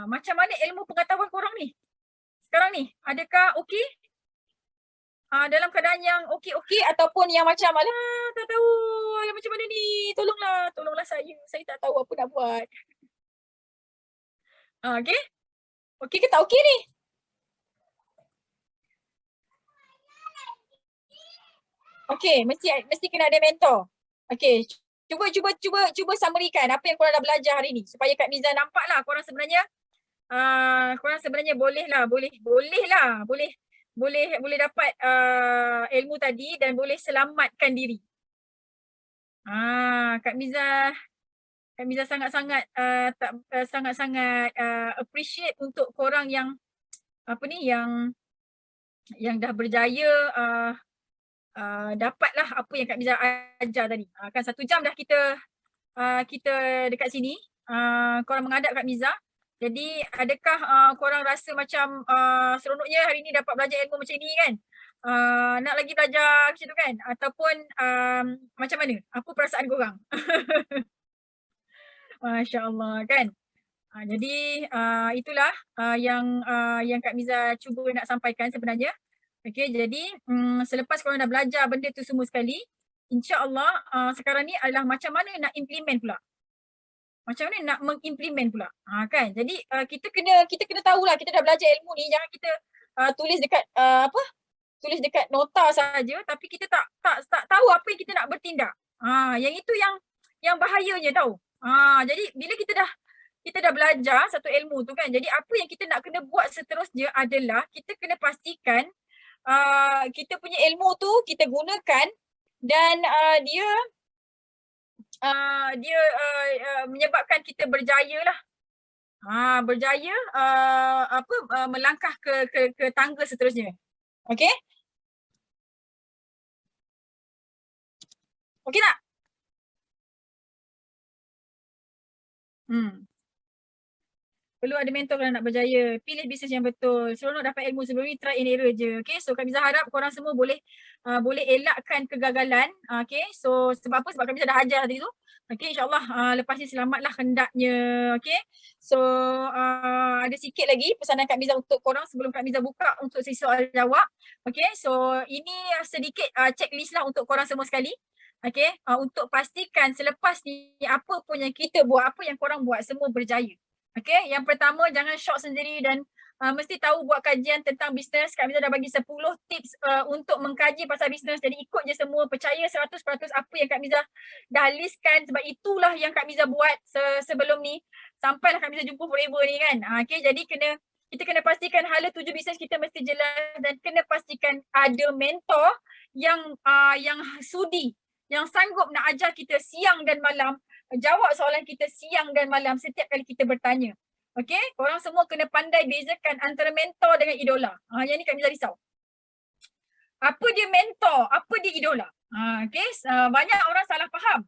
Macam mana ilmu pengetahuan korang ni? Sekarang ni, adakah okey? Dalam keadaan yang okey-okey ataupun yang macam alah tak tahu, alah macam mana ni, tolonglah saya tak tahu apa nak buat. Okey? Okey ke tak okey ni? Okey, mesti kena ada mentor. Okey, cuba summary-kan apa yang korang dah belajar hari ni supaya Kak Miza nampaklah korang sebenarnya boleh dapat ilmu tadi dan boleh selamatkan diri. Kak Miza sangat-sangat appreciate untuk korang yang yang dah berjaya dapatlah apa yang Kak Miza ajar tadi. Kan 1 jam dah kita dekat sini. Korang menghadap Kak Miza. Jadi adakah korang rasa macam seronoknya hari ni dapat belajar ilmu macam ni kan? Nak lagi belajar macam tu kan? Ataupun macam mana? Apa perasaan korang? Masya Allah kan? Jadi itulah yang Kak Miza cuba nak sampaikan sebenarnya. Okay, jadi selepas korang dah belajar benda tu semua sekali, insya-Allah sekarang ni adalah macam mana nak implement pula. Macam mana nak mengimplement pula. Kan? Jadi kita kena tahulah kita dah belajar ilmu ni, jangan kita tulis tulis dekat nota saja tapi kita tak tahu apa yang kita nak bertindak. Yang itu yang bahayanya tau. Jadi bila kita dah belajar satu ilmu tu kan, jadi apa yang kita nak kena buat seterusnya adalah kita kena pastikan kita punya ilmu tu kita gunakan dan dia menyebabkan kita berjaya lah. Berjaya melangkah ke tangga seterusnya. Okey? Okey tak? Perlu ada mentor kalau nak berjaya. Pilih bisnes yang betul. Seronok dapat ilmu sebelum ni, try and error je. Okay, so Kak Miza harap korang semua boleh elakkan kegagalan. Okay, so sebab apa? Sebab Kak Miza dah ajar tadi tu. Okay, insyaAllah lepas ni selamatlah hendaknya. Okay, so ada sikit lagi pesanan Kak Miza untuk korang sebelum Kak Miza buka untuk sesi soal jawab. Okay, so ini sedikit checklist lah untuk korang semua sekali. Okay, untuk pastikan selepas ni apa pun yang kita buat, apa yang korang buat, semua berjaya. Okay, yang pertama jangan shock sendiri dan mesti tahu buat kajian tentang bisnes. Kak Miza dah bagi 10 tips untuk mengkaji pasal bisnes. Jadi ikut je semua, percaya 100% apa yang Kak Miza dah listkan sebab itulah yang Kak Miza buat sebelum ni. Sampailah Kak Miza jumpa forever ni kan. Okay, jadi kita kena pastikan hala tuju bisnes kita mesti jelas dan kena pastikan ada mentor yang sudi, yang sanggup nak ajar kita siang dan malam, jawab soalan kita siang dan malam setiap kali kita bertanya. Okay, korang semua kena pandai bezakan antara mentor dengan idola. Yang ni Kak Miza risau. Apa dia mentor? Apa dia idola? Okay, banyak orang salah faham.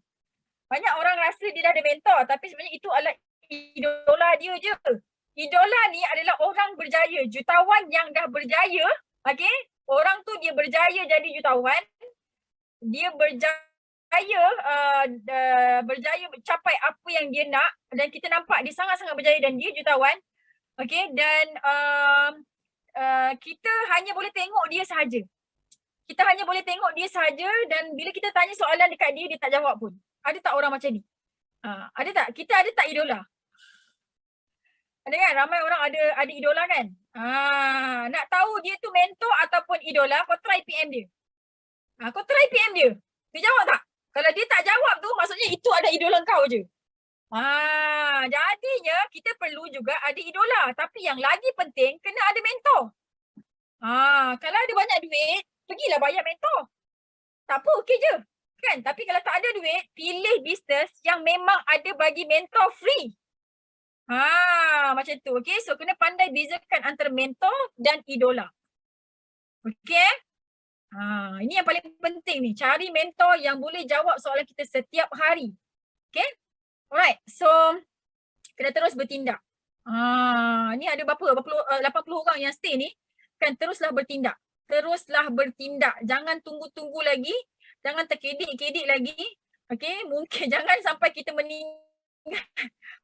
Banyak orang rasa dia dah ada mentor tapi sebenarnya itu adalah idola dia je. Idola ni adalah orang berjaya, jutawan yang dah berjaya. Okay, orang tu dia berjaya jadi jutawan. Dia berjaya mencapai apa yang dia nak dan kita nampak dia sangat-sangat berjaya dan dia jutawan. Okay, dan kita hanya boleh tengok dia sahaja. Kita hanya boleh tengok dia sahaja dan bila kita tanya soalan dekat dia, dia tak jawab pun. Ada tak orang macam ni? Ada tak? Kita ada tak idola? Ada kan? Ramai orang ada idola kan? Nak tahu dia tu mentor ataupun idola, kau try PM dia. Kau try PM dia. Dia jawab tak? Kalau dia tak jawab tu maksudnya itu ada idola kau je. Jadinya kita perlu juga ada idola. Tapi yang lagi penting kena ada mentor. Kalau ada banyak duit, pergilah bayar mentor. Tak apa, okey je. Kan? Tapi kalau tak ada duit, pilih bisnes yang memang ada bagi mentor free. Macam tu. Okay, so kena pandai bezakan antara mentor dan idola. Okay. Ini yang paling penting ni. Cari mentor yang boleh jawab soalan kita setiap hari. Okay. Alright. So, kena terus bertindak. Ni ada berapa? 80 orang yang stay ni. Kan teruslah bertindak. Teruslah bertindak. Jangan tunggu-tunggu lagi. Jangan terkedik-kedik lagi. Okay. Mungkin jangan sampai kita meninggal.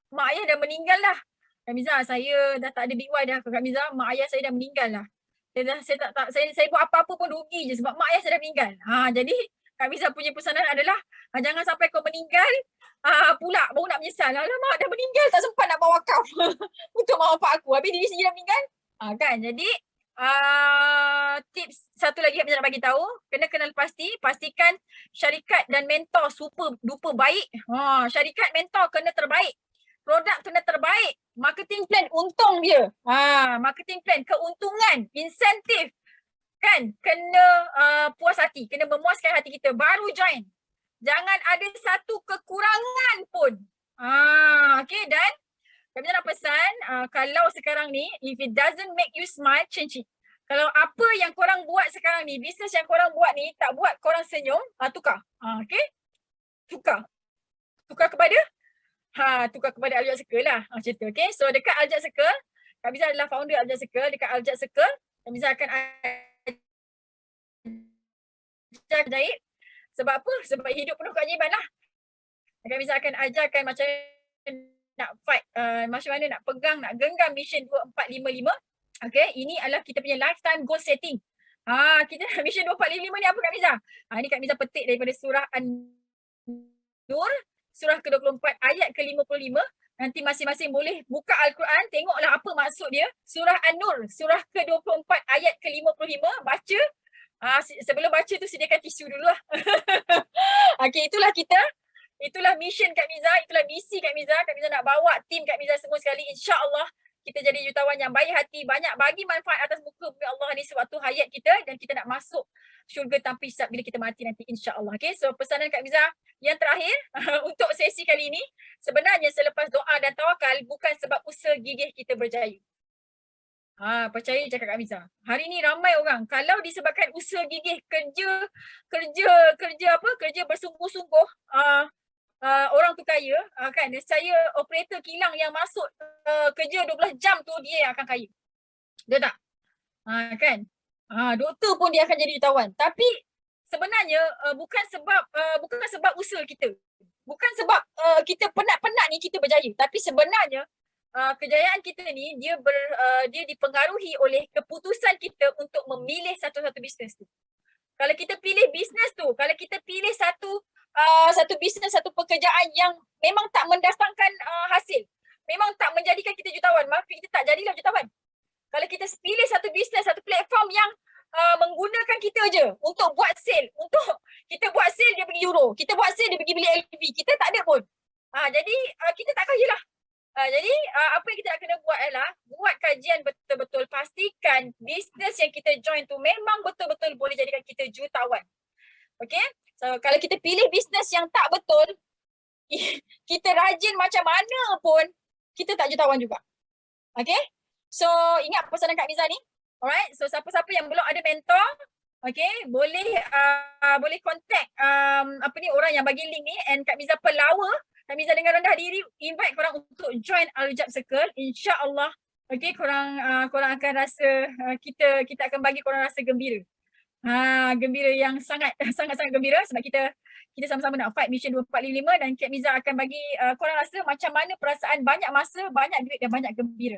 Mak ayah dah meninggal dah. Kak Miza, saya dah tak ada big Y dah. Kak Miza, mak ayah saya dah meninggal lah. Saya buat apa-apa pun rugi je sebab mak ayah saya dah meninggal. Jadi Kak Miza punya pesanan adalah jangan sampai kau meninggal pula baru nak menyesal. Alamak, dah meninggal tak sempat nak bawa wakaf untuk mak bapak aku. Habis diri sendiri dah meninggal. Kan, jadi tips satu lagi Kak Miza nak bagi tahu, kena kenal pastikan syarikat dan mentor super duper baik. Syarikat mentor kena terbaik. Produk kena terbaik. Marketing plan untung dia. Marketing plan, keuntungan, insentif. Kan? Kena puas hati. Kena memuaskan hati kita. Baru join. Jangan ada satu kekurangan pun. Okay, dan kami nak pesan, kalau sekarang ni, if it doesn't make you smile, change it. Kalau apa yang korang buat sekarang ni, bisnes yang korang buat ni, tak buat korang senyum, tukar. Okay? Tukar. Tukar kepada? Tukar kepada Aljat Circle lah. Macam tu. Okay. So dekat Aljat Circle, Kak Miza adalah founder Aljat Circle. Dekat Aljat Circle, Kak Miza akan ajar jahit. Sebab apa? Sebab hidup penuh keajaiban lah. Kak Miza akan ajarkan macam nak fight, macam mana nak pegang, nak genggam Mission 2455. Okay. Ini adalah kita punya lifetime goal setting. Kita Mission 2455 ni apa Kak Miza? Ni Kak Miza petik daripada surah An-Nur. Surah ke-24 ayat ke-55. Nanti masing-masing boleh buka Al-Quran. Tengoklah apa maksud dia. Surah An-Nur. Surah ke-24 ayat ke-55. Baca. Sebelum baca tu sediakan tisu dulu lah. Okay, itulah kita. Itulah mission Kak Miza. Itulah misi Kak Miza. Kak Miza nak bawa tim Kak Miza semua sekali. InsyaAllah kita jadi jutawan yang baik hati. Banyak bagi manfaat atas muka bumi Allah ni sewaktu hayat kita. Dan kita nak masuk syurga tanpa hisab bila kita mati nanti insyaAllah. Okay, so pesanan Kak Miza yang terakhir untuk sesi kali ini, sebenarnya selepas doa dan tawakal bukan sebab usaha gigih kita berjaya. Percaya cakap Kak Miza. Hari ni ramai orang kalau disebabkan usaha gigih, kerja bersungguh-sungguh, orang tu kaya, kan, saya operator kilang yang masuk kerja 12 jam tu dia yang akan kaya. Dia tak? Kan? Doktor pun dia akan jadi jutawan. Tapi sebenarnya bukan sebab usaha kita. Bukan sebab kita penat-penat ni kita berjaya. Tapi sebenarnya kejayaan kita ni dia dipengaruhi oleh keputusan kita untuk memilih satu-satu bisnes tu. Kalau kita pilih bisnes tu, kalau kita pilih satu bisnes, satu pekerjaan yang memang tak mendatangkan hasil, memang tak menjadikan kita jutawan, maka kita tak jadilah jutawan. Kalau kita pilih satu bisnes, satu platform yang menggunakan kita je untuk buat sale, untuk kita buat sale dia pergi Euro, kita buat sale dia pergi beli LV, kita tak ada pun. Jadi kita tak kaya lah. Jadi apa yang kita nak kena buat adalah buat kajian betul-betul, pastikan bisnes yang kita join tu memang betul-betul boleh jadikan kita jutawan. Okay, so kalau kita pilih bisnes yang tak betul, kita rajin macam mana pun kita tak jutawan juga. Okay, so ingat pesanan Kak Miza ni. Alright, so siapa-siapa yang belum ada mentor, okay, boleh contact orang yang bagi link ni, and Kak Miza pelawa. Kak Miza dengan rendah diri invite korang untuk join Aljat Circle. InsyaAllah, okay, korang akan rasa kita akan bagi korang rasa gembira. Gembira yang sangat gembira sebab kita sama-sama nak fight Mission 2455, dan Kak Miza akan bagi korang rasa macam mana perasaan banyak masa, banyak duit dan banyak gembira.